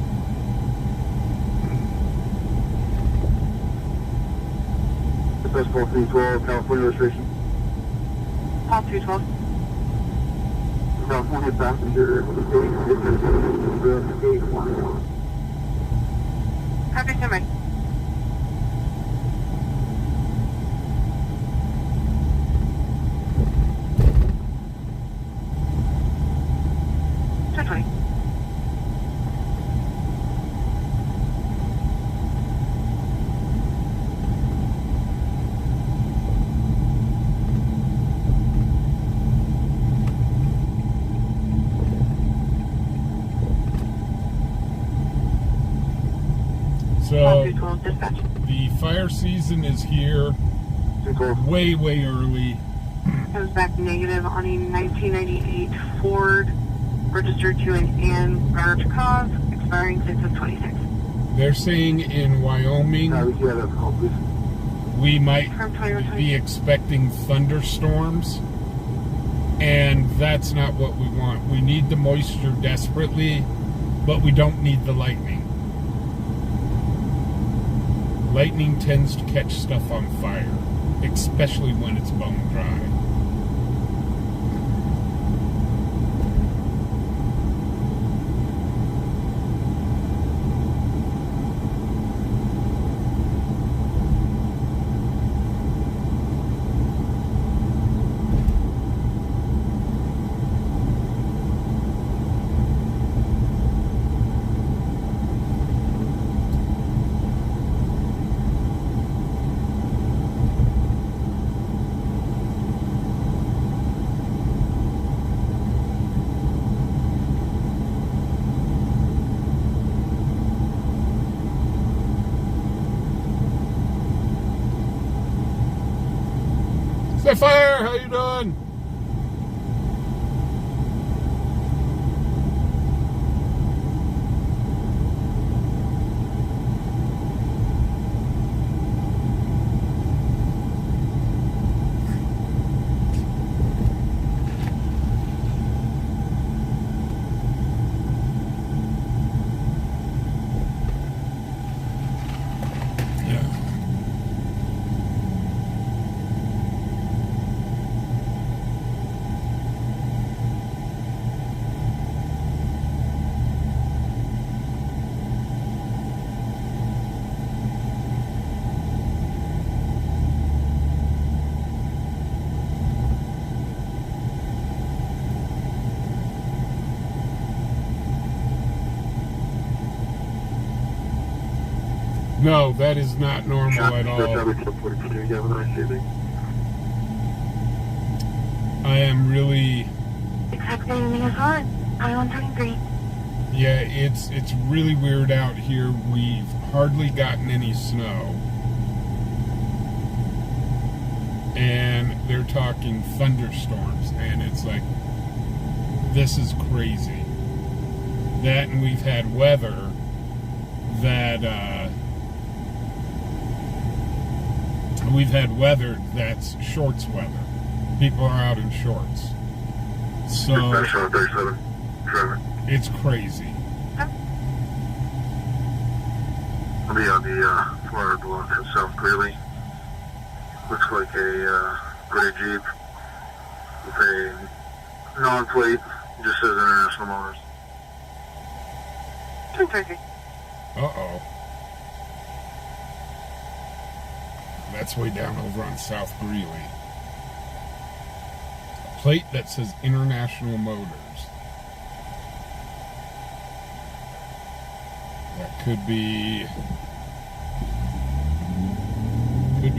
That's Paul 312, California registration. Paul 312. California passenger, gate 1. Copy, semi. So 212 dispatch. the fire season is here, way early. Comes back negative on a 1998 Ford, registered to an Ann Garage cause, expiring 6 of 26. They're saying in Wyoming we might be expecting thunderstorms, and that's not what we want. We need the moisture desperately, but we don't need the lightning. Lightning tends to catch stuff on fire, especially when it's bone dry. Fire, how you doing? No, that is not normal at all. I am really... Exactly, everything is fine. Island 23. Yeah, it's really weird out here. We've hardly gotten any snow. And they're talking thunderstorms, and it's like, this is crazy. That, and we've had weather that's shorts weather. People are out in shorts. So it's crazy. I'll be on the Florida block in South Greeley. Looks like a gray Jeep with a non-plate, just says International Motors. 230. Uh-oh. That's way down over on South Greeley. A plate that says International Motors. That could be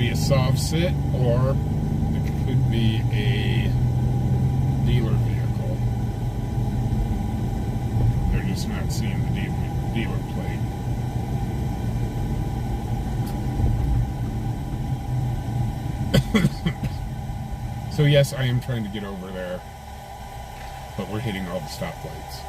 a soft sit, or it could be a dealer vehicle. They're just not seeing the dealer plate. So yes, I am trying to get over there, but we're hitting all the stoplights.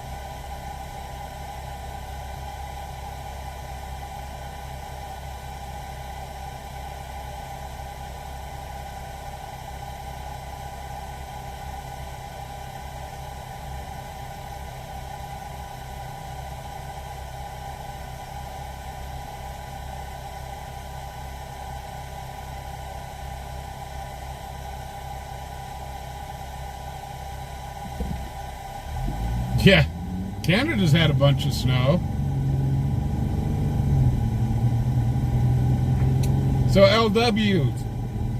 Yeah, Canada's had a bunch of snow. So LW,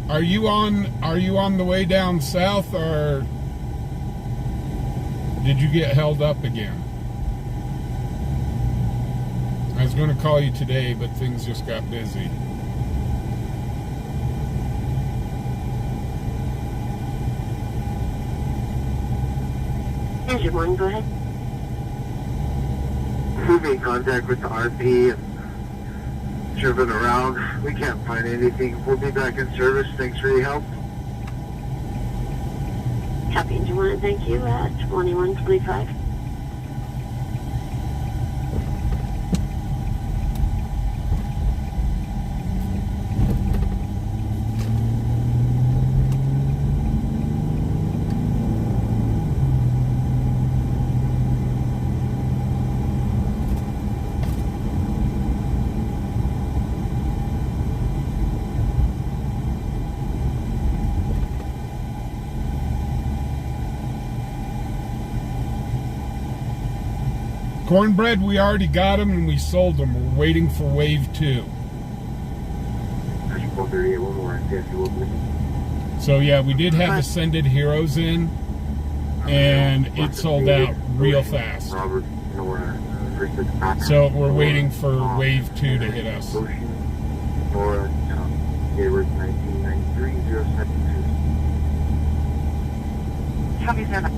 are you on the way down south, or did you get held up again? I was going to call you today, but things just got busy. Engine 1, go ahead. Who made contact with the RP? Driven around. We can't find anything. We'll be back in service. Thanks for your help. Copy, Engine 1, thank you at 2125. Cornbread, we already got them and we sold them. We're waiting for wave 2. So yeah, we did have Ascended Heroes in, and it sold out real fast. So we're waiting for wave 2 to hit us. Copy, 7.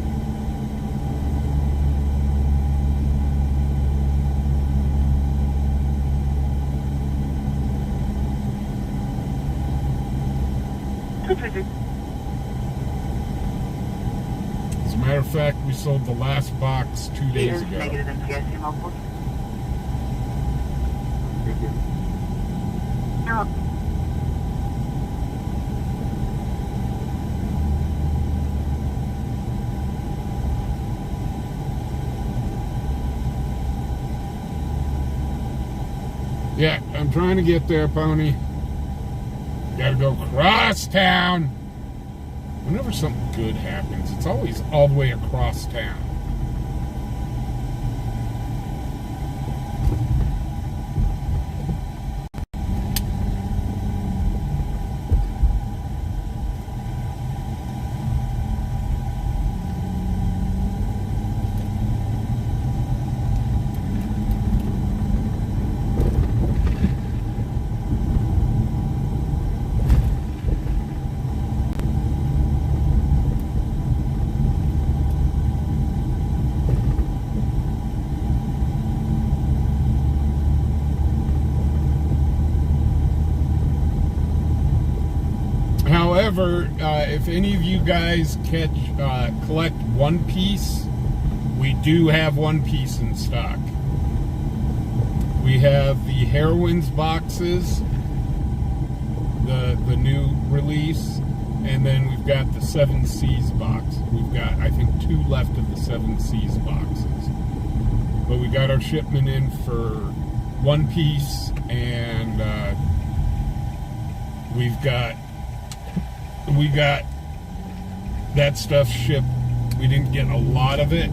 As a matter of fact, we sold the last box 2 days ago. Negative MPIC multiple. Thank you. No. Yeah, I'm trying to get there, Pony. Gotta go cross town. Whenever something good happens, it's always all the way across town. However, if any of you guys collect One Piece, we do have One Piece in stock. We have the Heroines boxes, the new release, and then we've got the Seven Seas box. We've got, I think, 2 left of the Seven Seas boxes. But we got our shipment in for One Piece, and we got that stuff shipped. We didn't get a lot of it.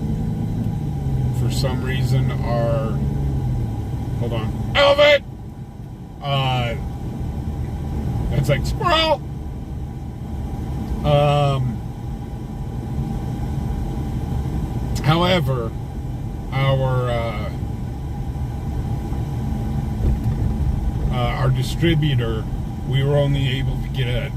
For some reason, hold on. Elvin! That's like squirrel! However, our distributor, we were only able to get a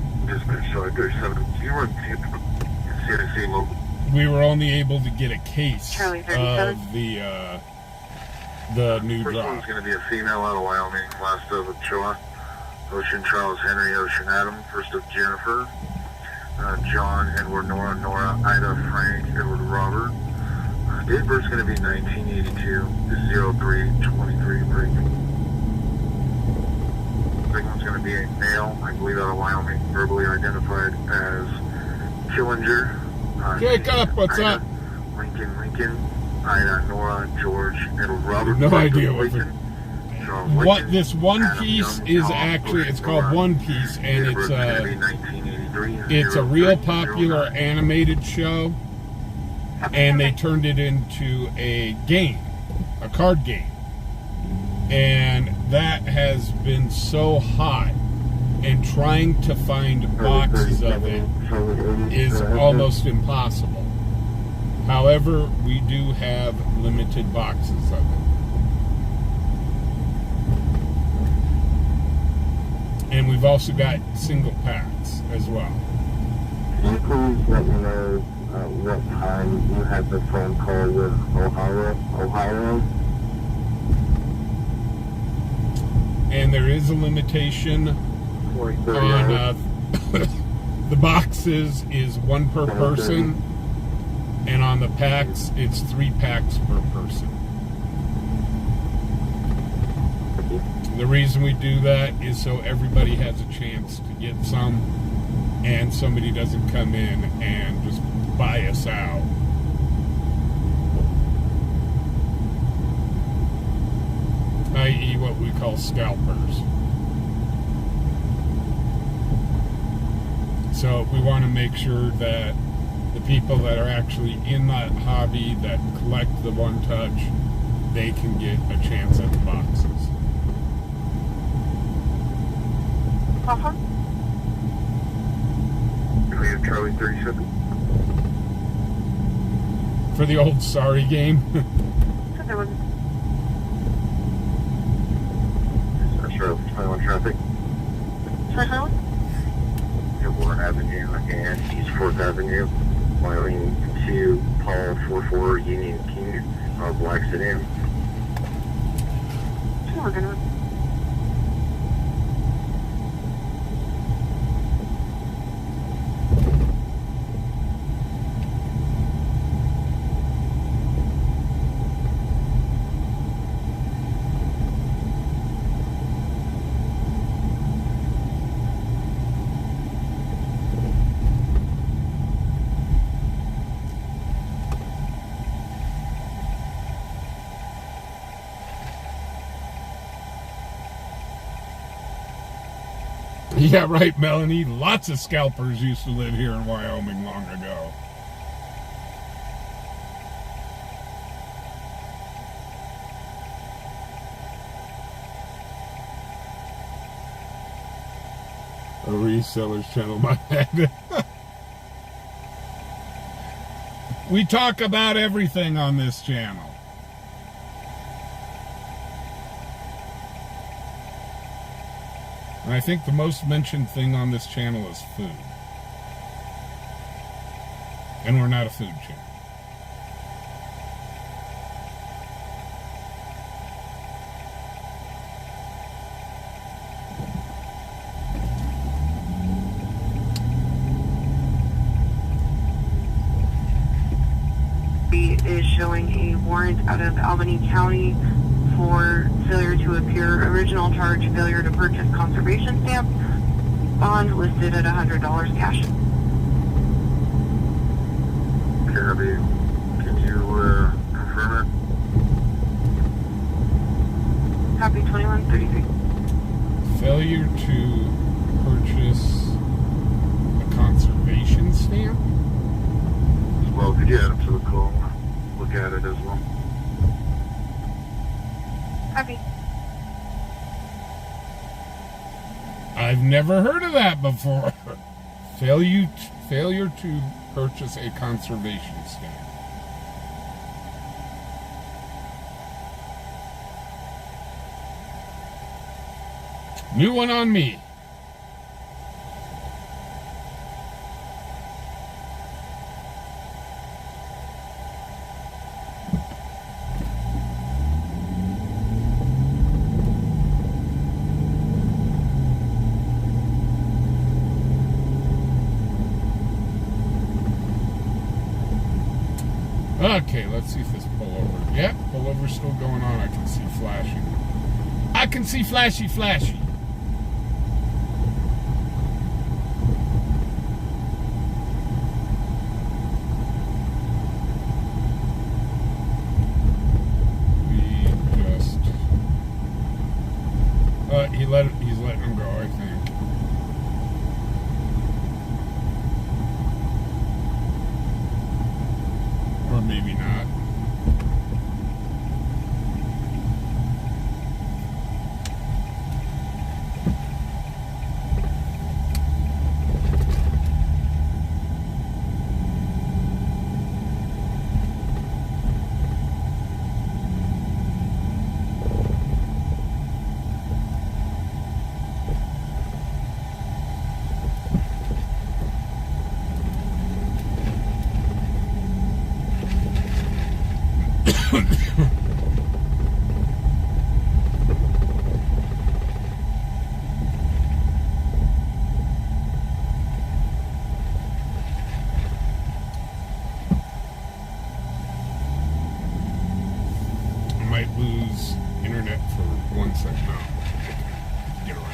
we were only able to get a case of the new First drop. one's going to be a female out of Wyoming, last of Ochoa, Ocean Charles Henry, Ocean Adam, first of Jennifer, John, Edward, Nora, Ida, Frank, Edward, Robert. Date of birth is going to be 1982, 0323 break. Second one's going to be a male, I believe out of Wyoming, verbally identified as Killinger. Jacob, what's Ida, up? Lincoln, Ida, Nora, George, Edward, Robert. No idea what Lincoln, this One Adam, Piece Young, is Tom, actually. It's called Nora. One Piece, and Date of birth is gonna be 1983, it's a real 0309. popular animated show, and they turned it into a game, a card game, and that has been so hot, and trying to find boxes of it is almost impossible. However, we do have limited boxes of it. And we've also got single packs as well. Can you please let me know what time you had the phone call with Ohio? and there is a limitation on the boxes is 1 per person, and on the packs it's 3 packs per person. The reason we do that is so everybody has a chance to get some, and somebody doesn't come in and just buy us out. I.e. what we call scalpers. So we want to make sure that the people that are actually in that hobby that collect the one touch, they can get a chance at the boxes. We have Charlie 37. For the old sorry game. Charlie 21 traffic. Warren Avenue and East 4th Avenue, Wyoming to Paul 44 Union King, Black Sedan. Yeah, right, Melanie. Lots of scalpers used to live here in Wyoming long ago. A reseller's channel, my bad. We talk about everything on this channel. And I think the most mentioned thing on this channel is food. And we're not a food channel. Is showing a warrant out of Albany County for failure to appear, original charge, failure to purchase conservation stamp, bond listed at $100 cash. Kirby, can you confirm it? Copy 2133. Failure to purchase a conservation stamp? Well, could you add him to the call? Look at it as well. Copy. I've never heard of that before. Failure to purchase a conservation stamp. New one on me. Okay, let's see if this pullover. Yep, pullover's still going on. I can see flashing. I can see flashy. He's letting him go, I think. Or maybe not. might lose internet for 1 second. No, get around it.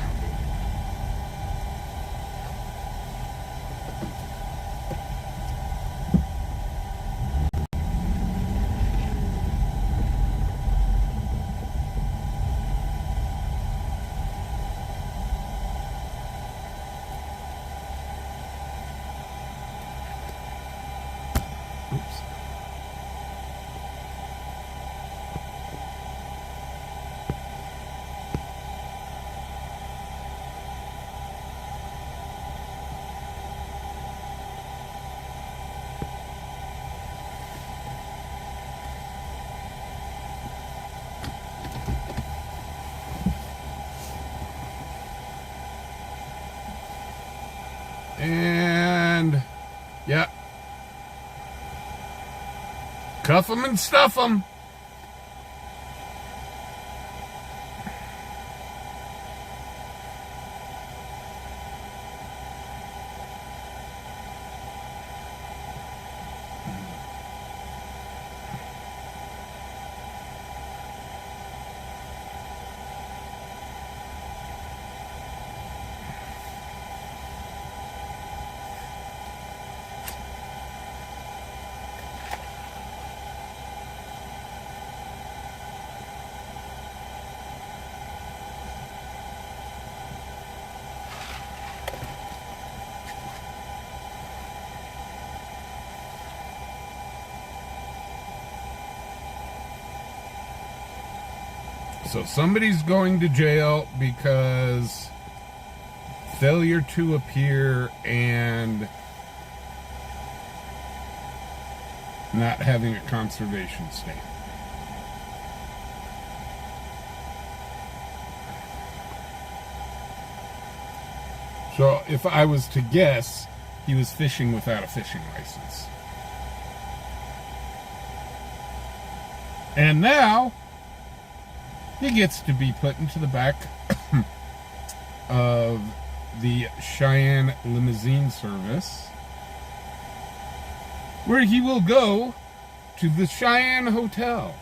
Oops. And yeah, cuff them and stuff them. So somebody's going to jail because failure to appear and not having a conservation stamp. So if I was to guess, he was fishing without a fishing license. And now he gets to be put into the back of the Cheyenne limousine service, where he will go to the Cheyenne Hotel.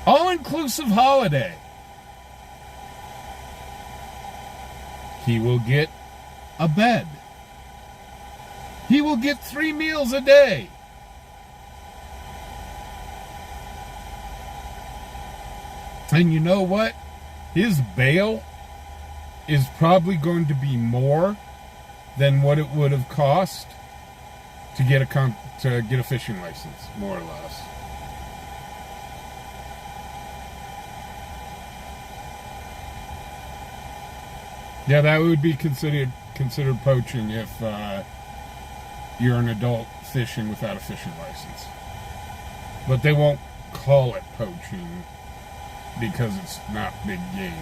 All-inclusive holiday. He will get a bed. He will get 3 meals a day. And you know what? His bail is probably going to be more than what it would have cost to get a fishing license, more or less. Yeah, that would be considered poaching if you're an adult fishing without a fishing license. But they won't call it poaching because it's not big game.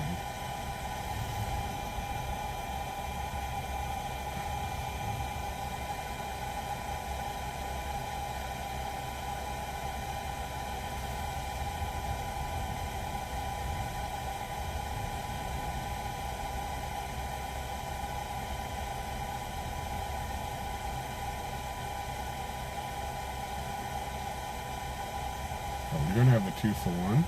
Oh, we're going to have a 2-for-1.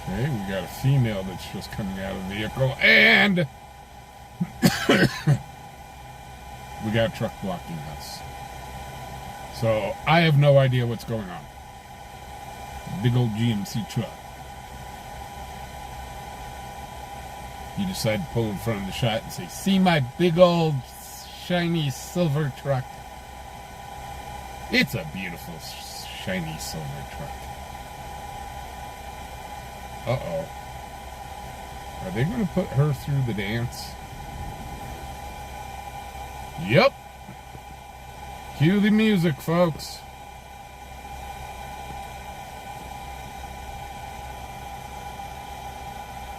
Okay, we got a female that's just coming out of the vehicle, and we got a truck blocking us. So I have no idea what's going on. Big old GMC truck. You decide to pull in front of the shot and say, "See my big old shiny silver truck." It's a beautiful shiny silver truck. Uh-oh. Are they going to put her through the dance? Yep. Cue the music, folks.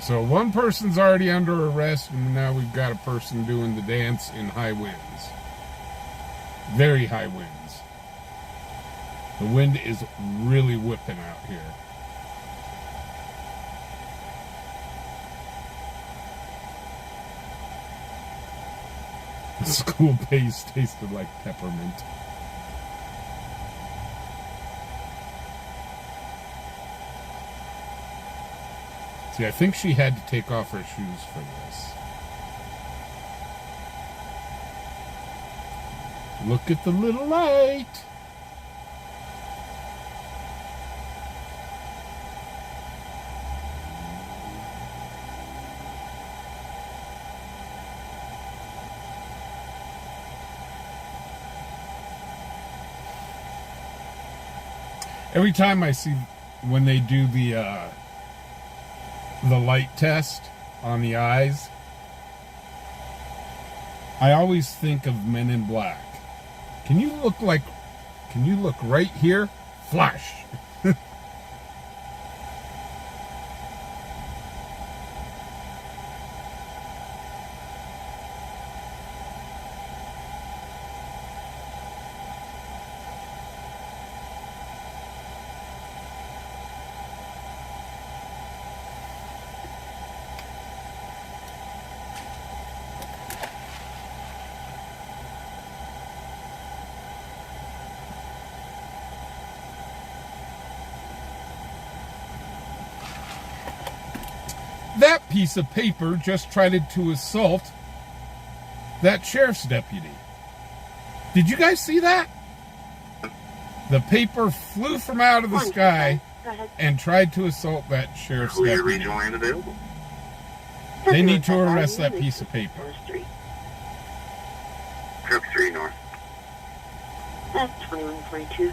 So one person's already under arrest, and now we've got a person doing the dance in high winds. Very high winds. The wind is really whipping out here. The school paste tasted like peppermint. See, I think she had to take off her shoes for this. Look at the little light. Every time I see when they do the light test on the eyes, I always think of Men in Black. Can you look right here? Flash. That piece of paper just tried to assault that sheriff's deputy. Did you guys see that? The paper flew from out of the sky and tried to assault that sheriff's deputy. Regional and available. They need to arrest that piece of paper. Cook 3 North. That's 2142.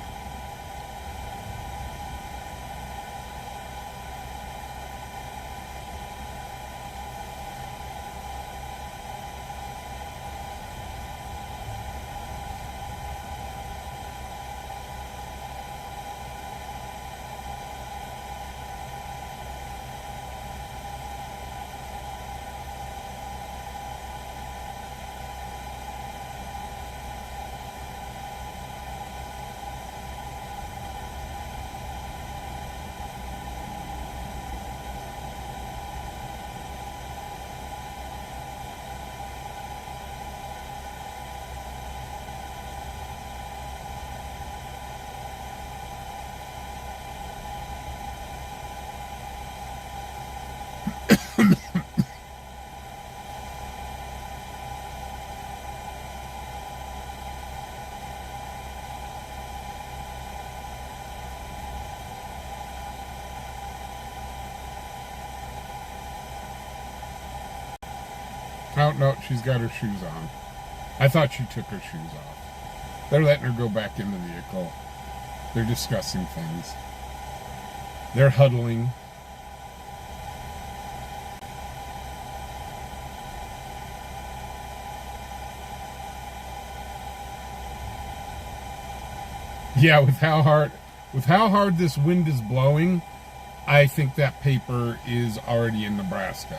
Oh, no, she's got her shoes on. I thought she took her shoes off. They're letting her go back in the vehicle. They're discussing things. They're huddling. Yeah, with how hard this wind is blowing, I think that paper is already in Nebraska.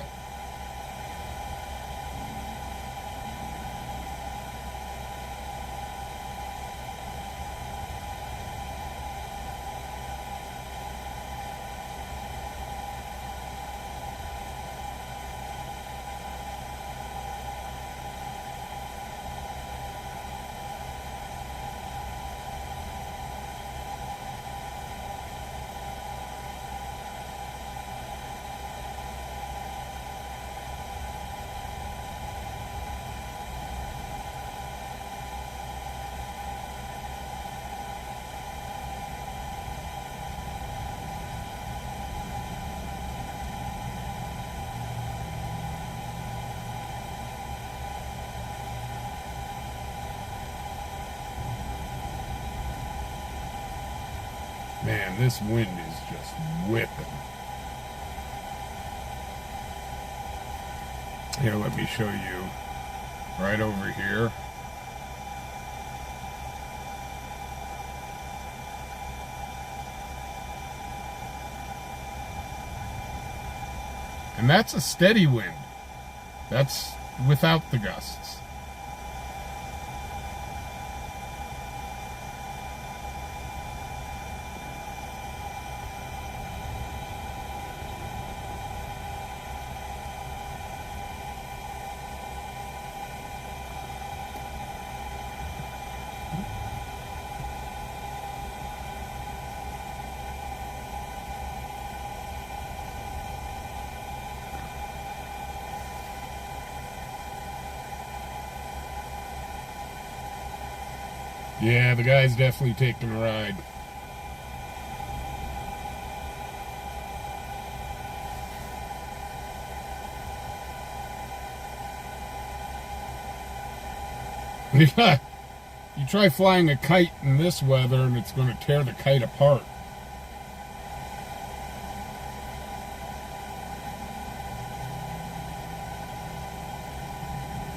Man, this wind is just whipping. Here, let me show you. Right over here. And that's a steady wind. That's without the gusts. Yeah, the guy's definitely taking a ride. Yeah, you try flying a kite in this weather and it's going to tear the kite apart.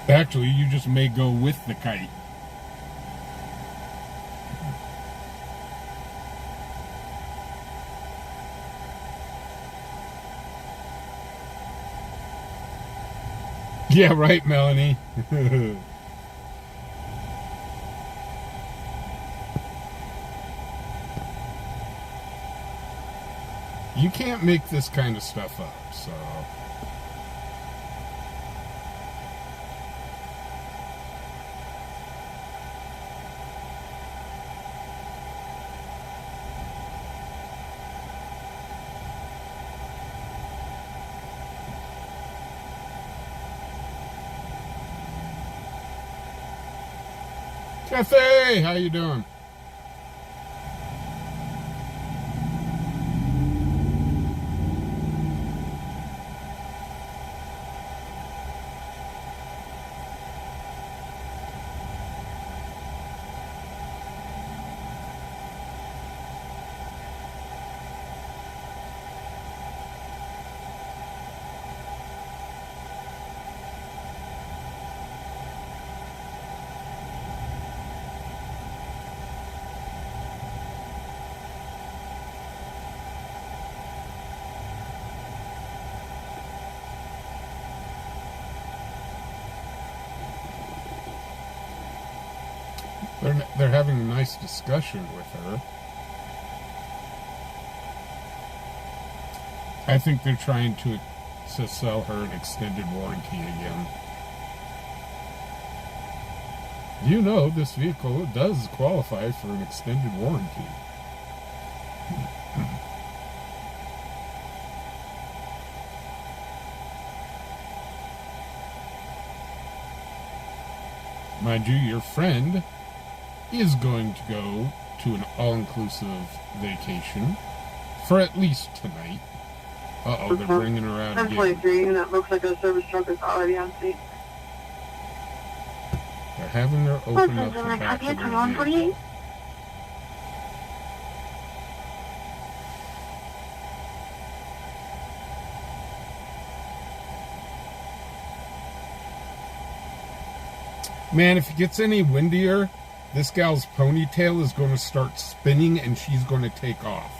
Actually, you just may go with the kite. Yeah, right, Melanie. You can't make this kind of stuff up, so... Cafe, how you doing? They're having a nice discussion with her. I think they're trying to sell her an extended warranty again. You know, this vehicle does qualify for an extended warranty. Mind you, your friend is going to go to an all-inclusive vacation for at least tonight. Uh-oh, they're bringing her out again. 1023, and it looks like a service truck is already on scene. They're having her open up the back of the vehicle. Man, if it gets any windier, this gal's ponytail is going to start spinning and she's going to take off.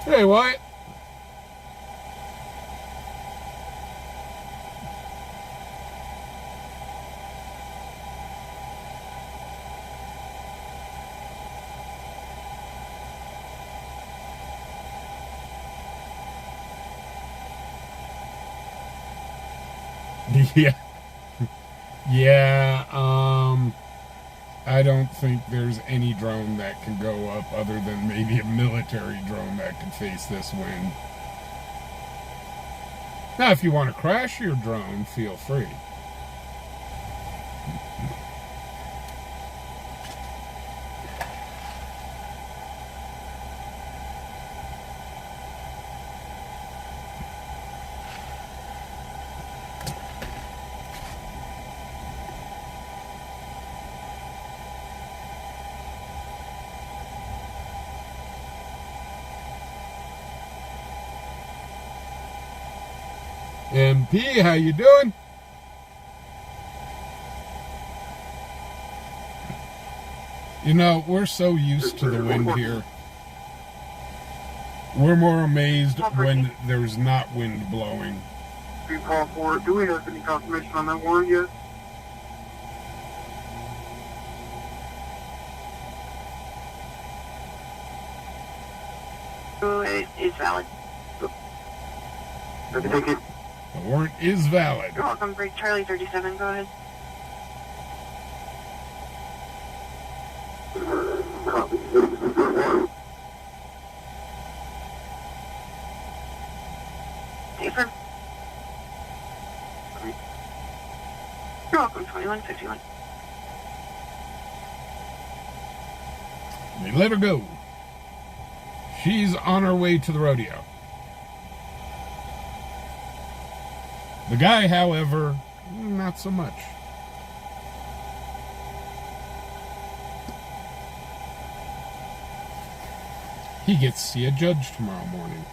Hey, Wyatt. Yeah. Yeah, I don't think there's any drone that can go up other than maybe a military drone that can face this wind. Now, if you want to crash your drone, feel free. MP, how you doing? You know, we're so used to the wind here. We're more amazed when there's not wind blowing. We call for it. Do we have any confirmation on that warrant yet? It's valid. Let's take it. The warrant is valid. You're welcome. Break Charlie 37. Go ahead. Affirm. You're welcome. 2151. They let her go. She's on her way to the rodeo. The guy, however, not so much. He gets to see a judge tomorrow morning.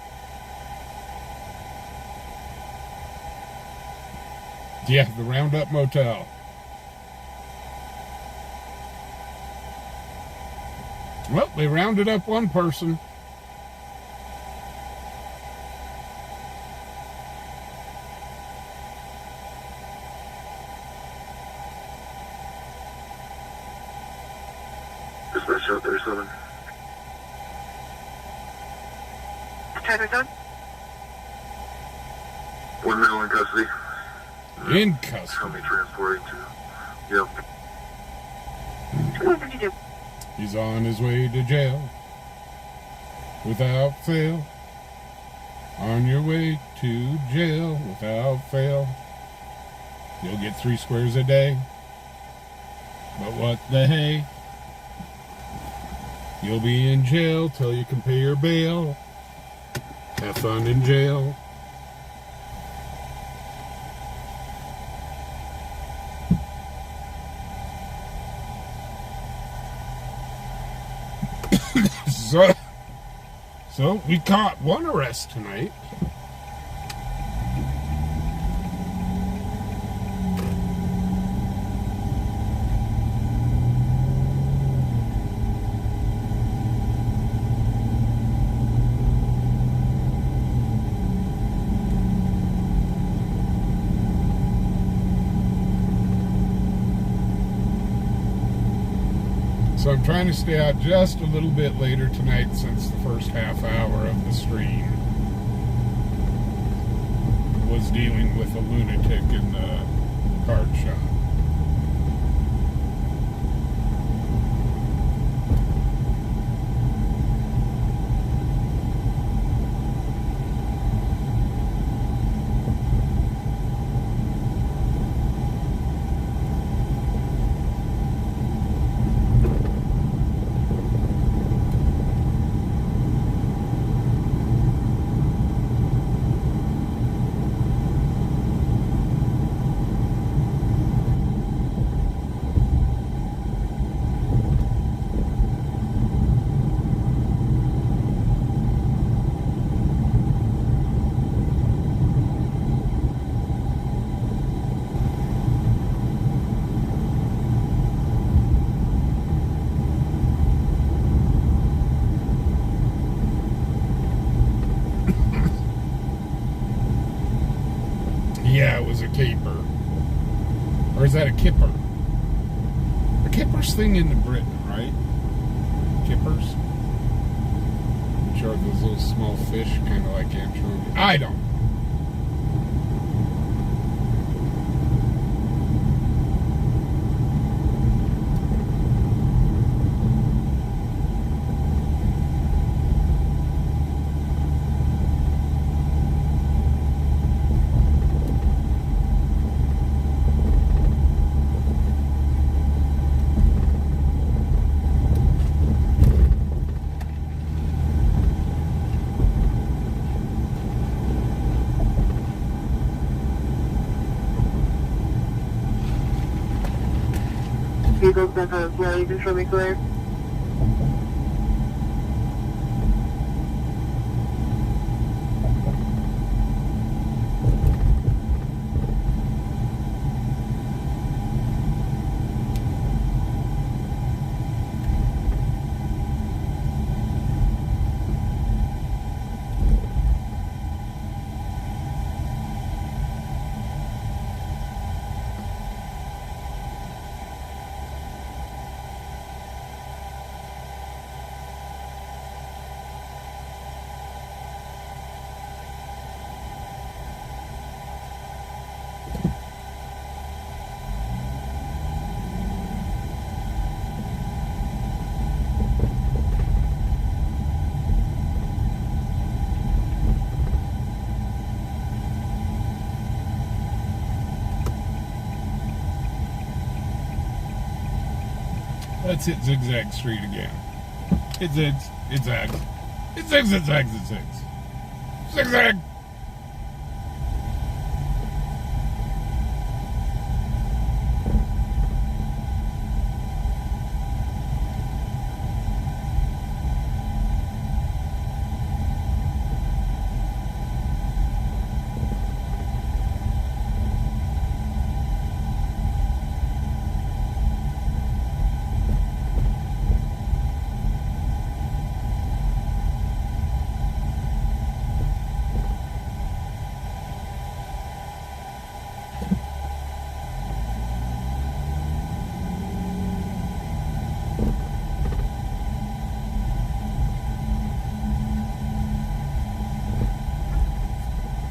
Yeah, the Roundup Motel. Well, they rounded up one person. Dispatch out 37. Tyler Zone. One male in custody. In Help custody. me transporting to. Yep. 2152. He's on his way to jail. Without fail. On your way to jail without fail. You'll get 3 squares a day. But what the hey? You'll be in jail till you can pay your bail. Have fun in jail. So we caught one arrest tonight. So I'm trying to stay out just a little bit later tonight since the first half hour of the stream was dealing with a lunatic in the card shop. Yeah, it was a caper. Or is that a kipper? A kipper's thing in Britain, right? Kippers? Which are those little small fish, kind of like anchovy. I don't. Vehicles back on floor, you can show me clear. Let's hit Zigzag Street again. It zigs. It zags. It zigs, it zags, it zigs. Zigzag!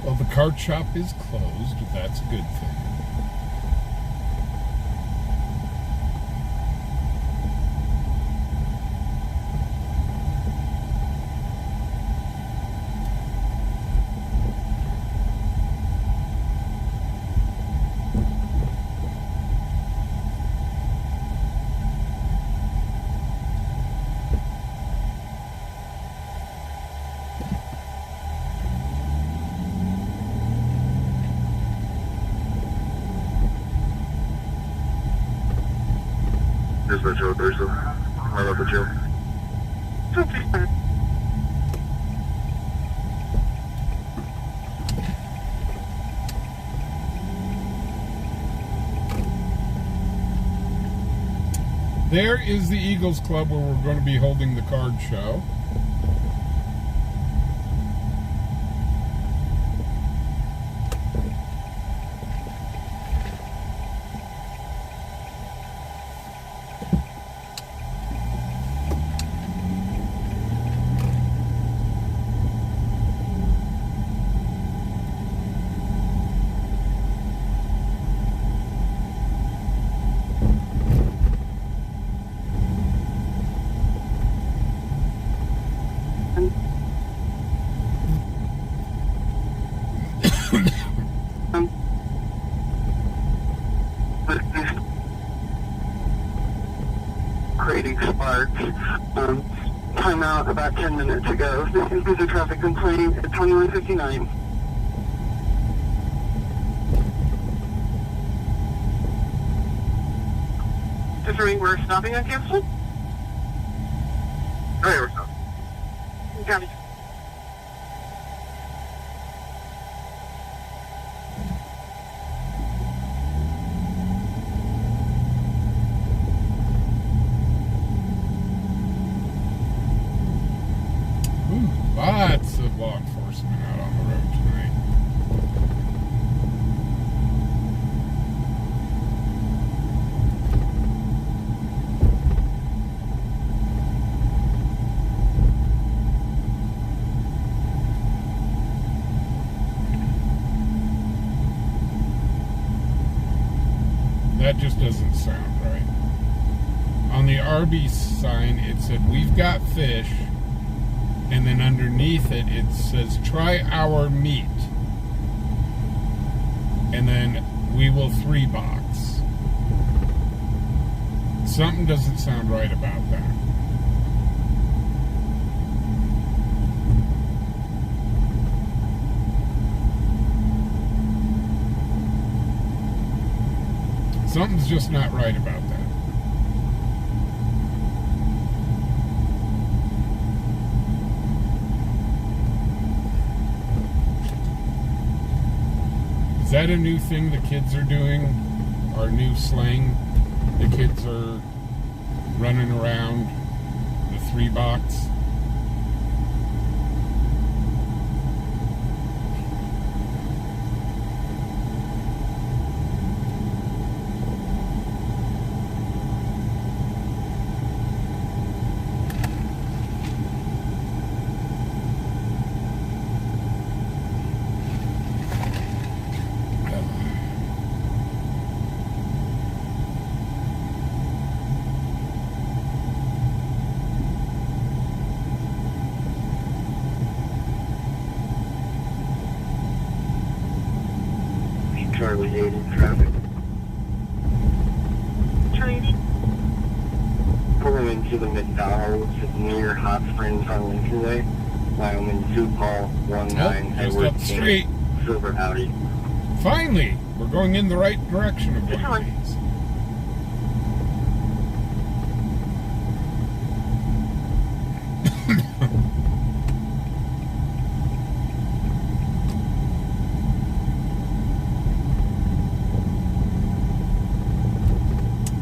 Well, the card shop is closed. That's a good thing. There's a high level Joe. There is the Eagles Club where we're going to be holding the card show. Creating sparks. Time out about 10 minutes ago. This is a traffic complaint at 2159. Confirming we're stopping on campus. Hey, what's up? Got it. Ooh, lots of law enforcement out on the road tonight. That just doesn't sound right. On the Arby's sign, it said, "We've got fish," and then underneath it, it says, "Try our meat." And then, "We will 3-box." Something doesn't sound right about that. Something's just not right about that. Is that a new thing the kids are doing? Our new slang? The kids are running around the 3-box? Charlie 8 in traffic. Charlie. to the McDonald's near Hot Springs on Lincoln Way. Wyoming 2 Paul 19 just Edward up the street. Silver Audi. Finally, we're going in the right direction of one of these.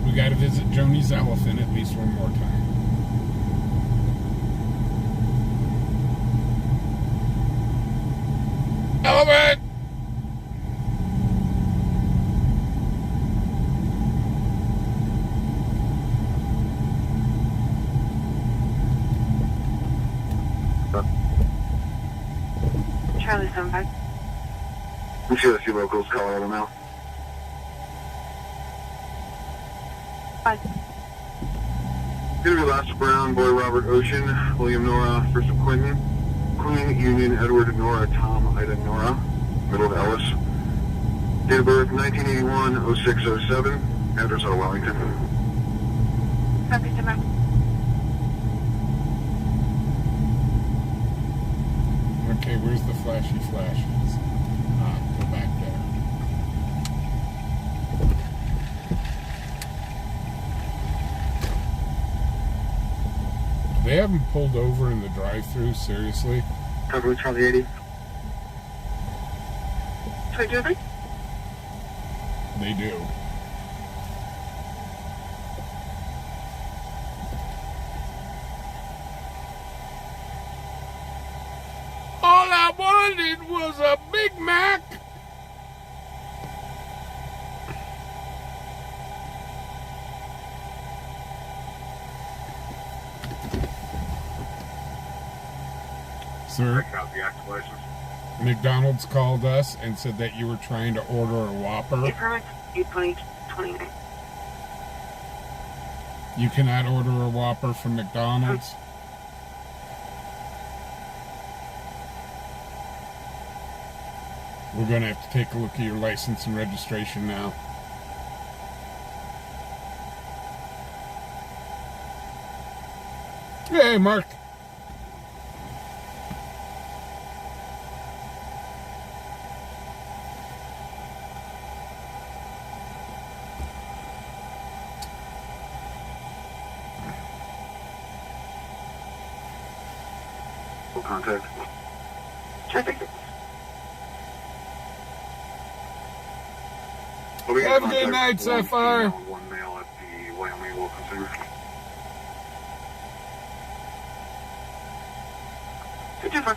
We got to visit Joni's elephant at least one more time. Elephant! Charlie 75. I'm sure a few locals call out now. Bye. Gonna be Last Brown, Boy Robert Ocean, William Nora, First of Quentin, Queen Union Edward Nora, Tom Ida Nora, middle of Ellis. Date of birth 1981 0607. Address out of Wellington. Copy, Simba. Okay, where's the flashy flashes? Go back there. They haven't pulled over in the drive-thru, seriously? Cover Charlie 80. 22. They do. All I wanted was a Big Mac. Sir, Check out the active license. McDonald's called us and said that you were trying to order a Whopper. Permit 82029. You cannot order a Whopper from McDonald's. We're going to have to take a look at your license and registration now. Hey, Mark. Full contact. Traffic. Have a good night, Sapphire. One male at the Wyoming Wilkins Center. 224.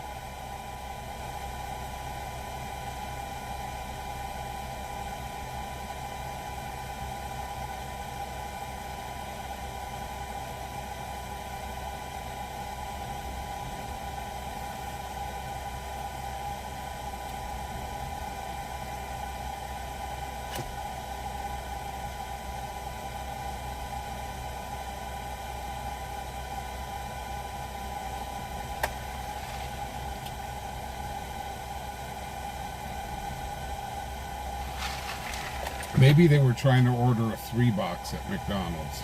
Maybe they were trying to order a 3-box at McDonald's.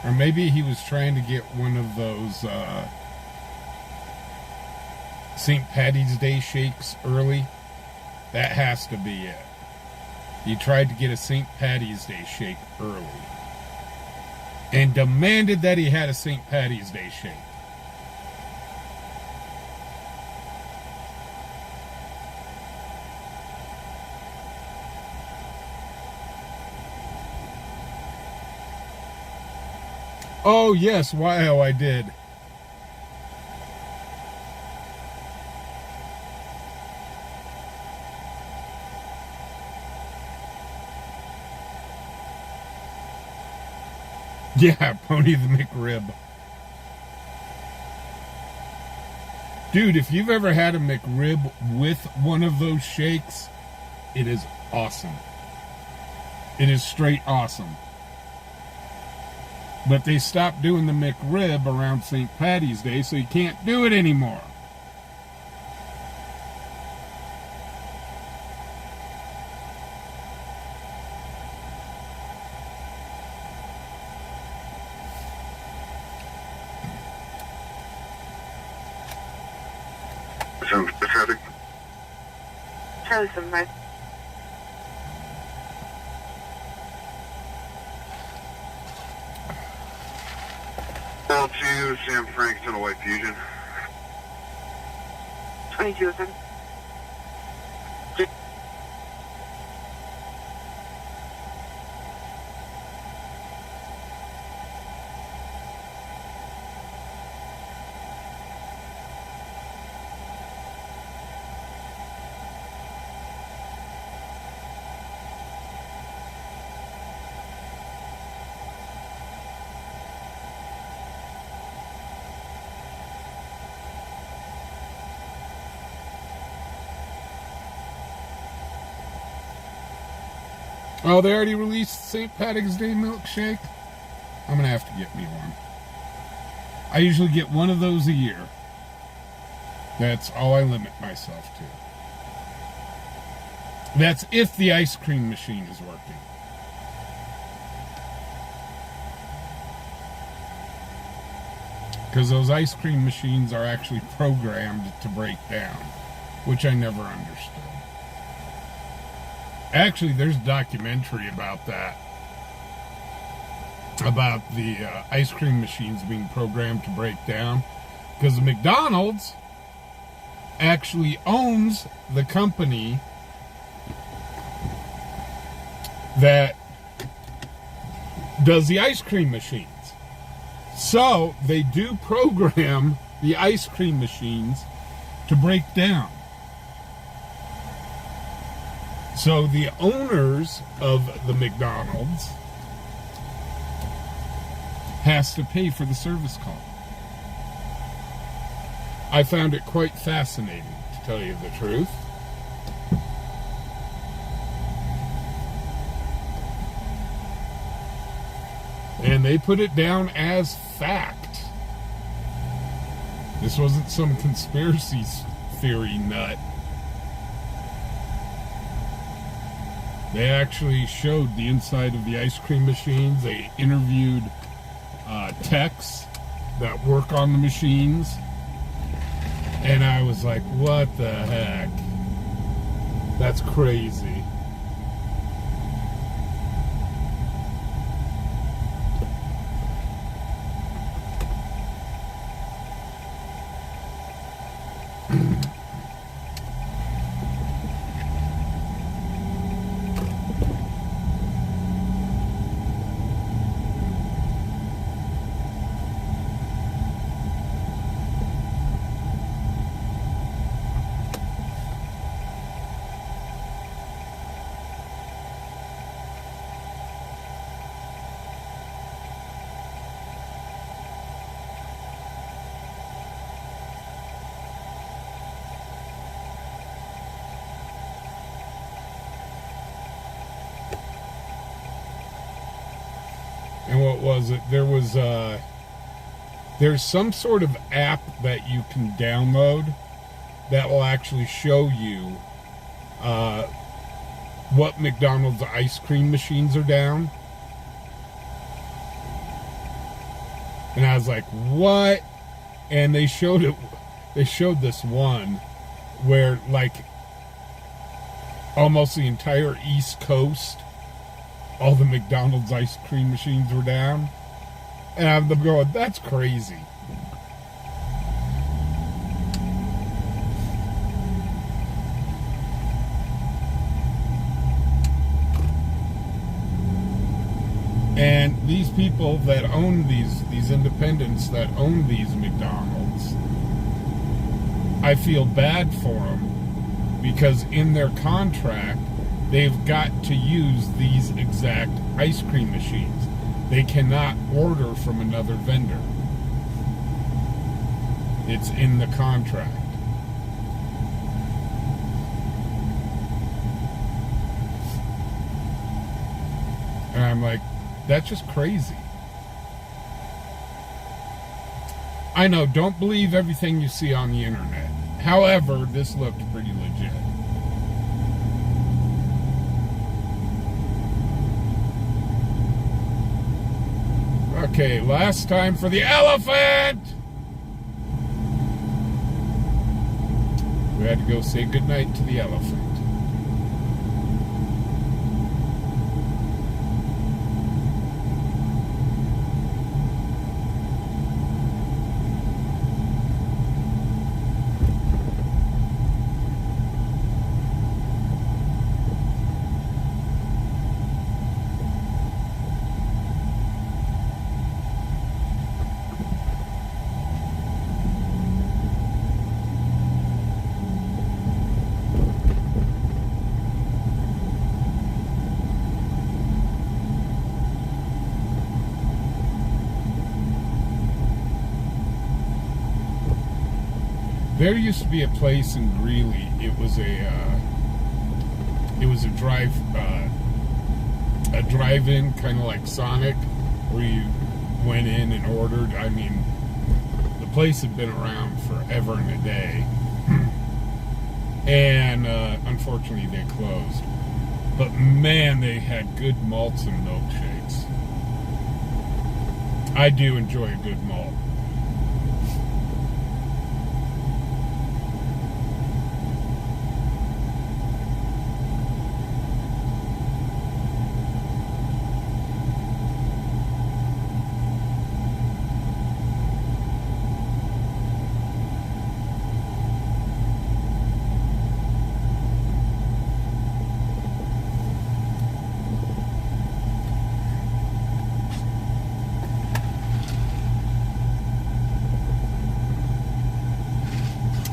Or maybe he was trying to get one of those St. Patty's Day shakes early. That has to be it. He tried to get a St. Patty's Day shake early. and demanded that he had a St. Patty's Day shake. Oh, yes, wow, I did. Yeah, Pony the McRib. Dude, if you've ever had a McRib with one of those shakes, it is awesome. It is straight awesome. But they stopped doing the McRib around St. Patty's Day, so you can't do it anymore. Traffic. Charlie 75. Call to Sam Frank, Tunnel White Fusion. 2207. Oh, they already released St. Patrick's Day milkshake? I'm going to have to get me one. I usually get one of those a year. That's all I limit myself to. That's if the ice cream machine is working. Because those ice cream machines are actually programmed to break down, which I never understood. Actually, there's a documentary about that. About the ice cream machines being programmed to break down. Because McDonald's actually owns the company that does the ice cream machines. So, they do program the ice cream machines to break down. So the owners of the McDonald's has to pay for the service call. I found it quite fascinating, to tell you the truth. And they put it down as fact. This wasn't some conspiracy theory nut. They actually showed the inside of the ice cream machines. They interviewed techs that work on the machines. And I was like, what the heck? That's crazy. And what was it? There's some sort of app that you can download that will actually show you what McDonald's ice cream machines are down. And I was like, what? And they showed this one where like almost the entire East Coast, all the McDonald's ice cream machines were down. And I'm going, that's crazy. And these people that own these independents that own these McDonald's, I feel bad for them because in their contract, they've got to use these exact ice cream machines. They cannot order from another vendor. It's in the contract. And I'm like, that's just crazy. I know, don't believe everything you see on the internet. However, this looked pretty legit. Okay, last time for the elephant! We had to go say goodnight to the elephant. There used to be a place in Greeley. It was a drive-in, kind of like Sonic, where you went in and ordered. I mean, the place had been around forever and a day, and unfortunately they closed. But man, they had good malts and milkshakes. I do enjoy a good malt.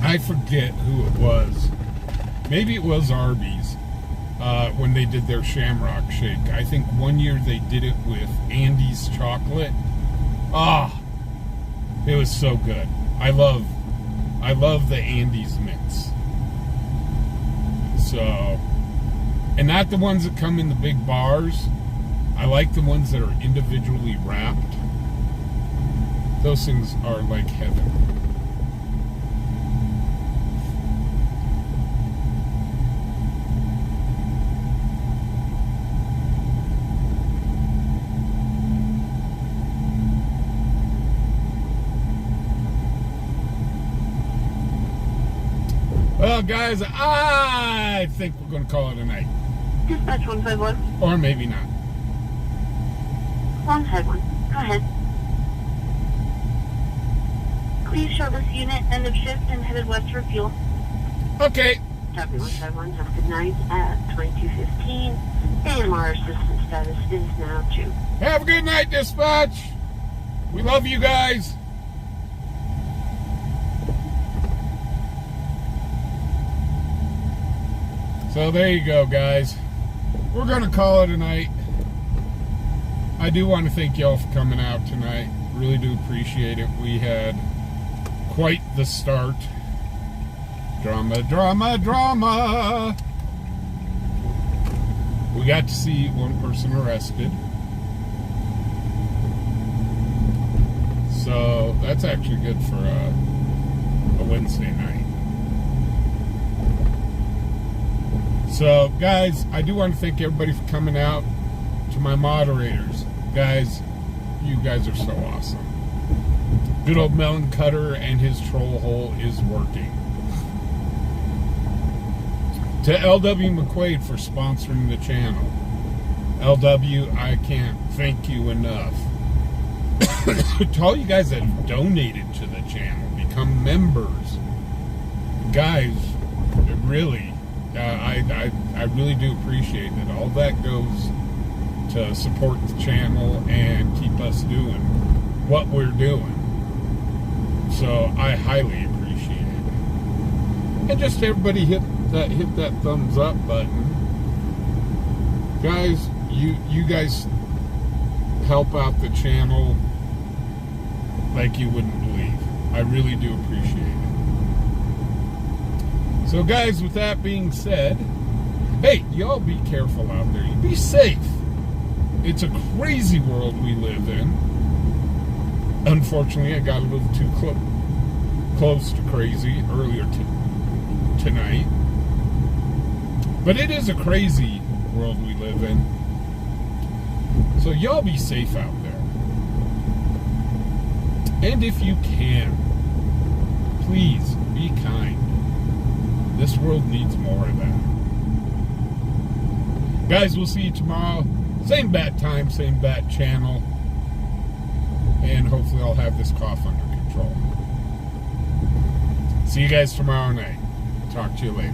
I forget who it was. Maybe it was Arby's when they did their Shamrock Shake. I think one year they did it with Andy's chocolate. It was so good. I love the Andy's mix. So, and not the ones that come in the big bars. I like the ones that are individually wrapped. Those things are like heaven. Well, guys, I think we're going to call it a night. Dispatch 151. Or maybe not. Long head one. Go ahead. Please show this unit end of shift and headed west for fuel. Okay. Copy 151. Have a good night at 22:15. AMR assistance status is now 2. Have a good night, dispatch. We love you guys. So there you go, guys. We're going to call it a night. I do want to thank y'all for coming out tonight. Really do appreciate it. We had quite the start. Drama, drama, drama. We got to see one person arrested. So that's actually good for a Wednesday night. So, guys, I do want to thank everybody for coming out. To my moderators, guys, you guys are so awesome. Good old Melon Cutter and his troll hole is working. To L.W. McQuaid for sponsoring the channel. L.W., I can't thank you enough. to all you guys that have donated to the channel, become members, guys, it really, I really do appreciate it. All that goes to support the channel and keep us doing what we're doing. So I highly appreciate it. And just everybody hit that thumbs up button. Guys, you guys help out the channel like you wouldn't believe. I really do appreciate it. So guys, with that being said, hey, y'all be careful out there. You be safe. It's a crazy world we live in. Unfortunately, I got a little too close to crazy earlier tonight. But it is a crazy world we live in. So y'all be safe out there. And if you can, please be kind. This world needs more of that. Guys, we'll see you tomorrow. Same bat time, same bat channel. And hopefully I'll have this cough under control. See you guys tomorrow night. Talk to you later.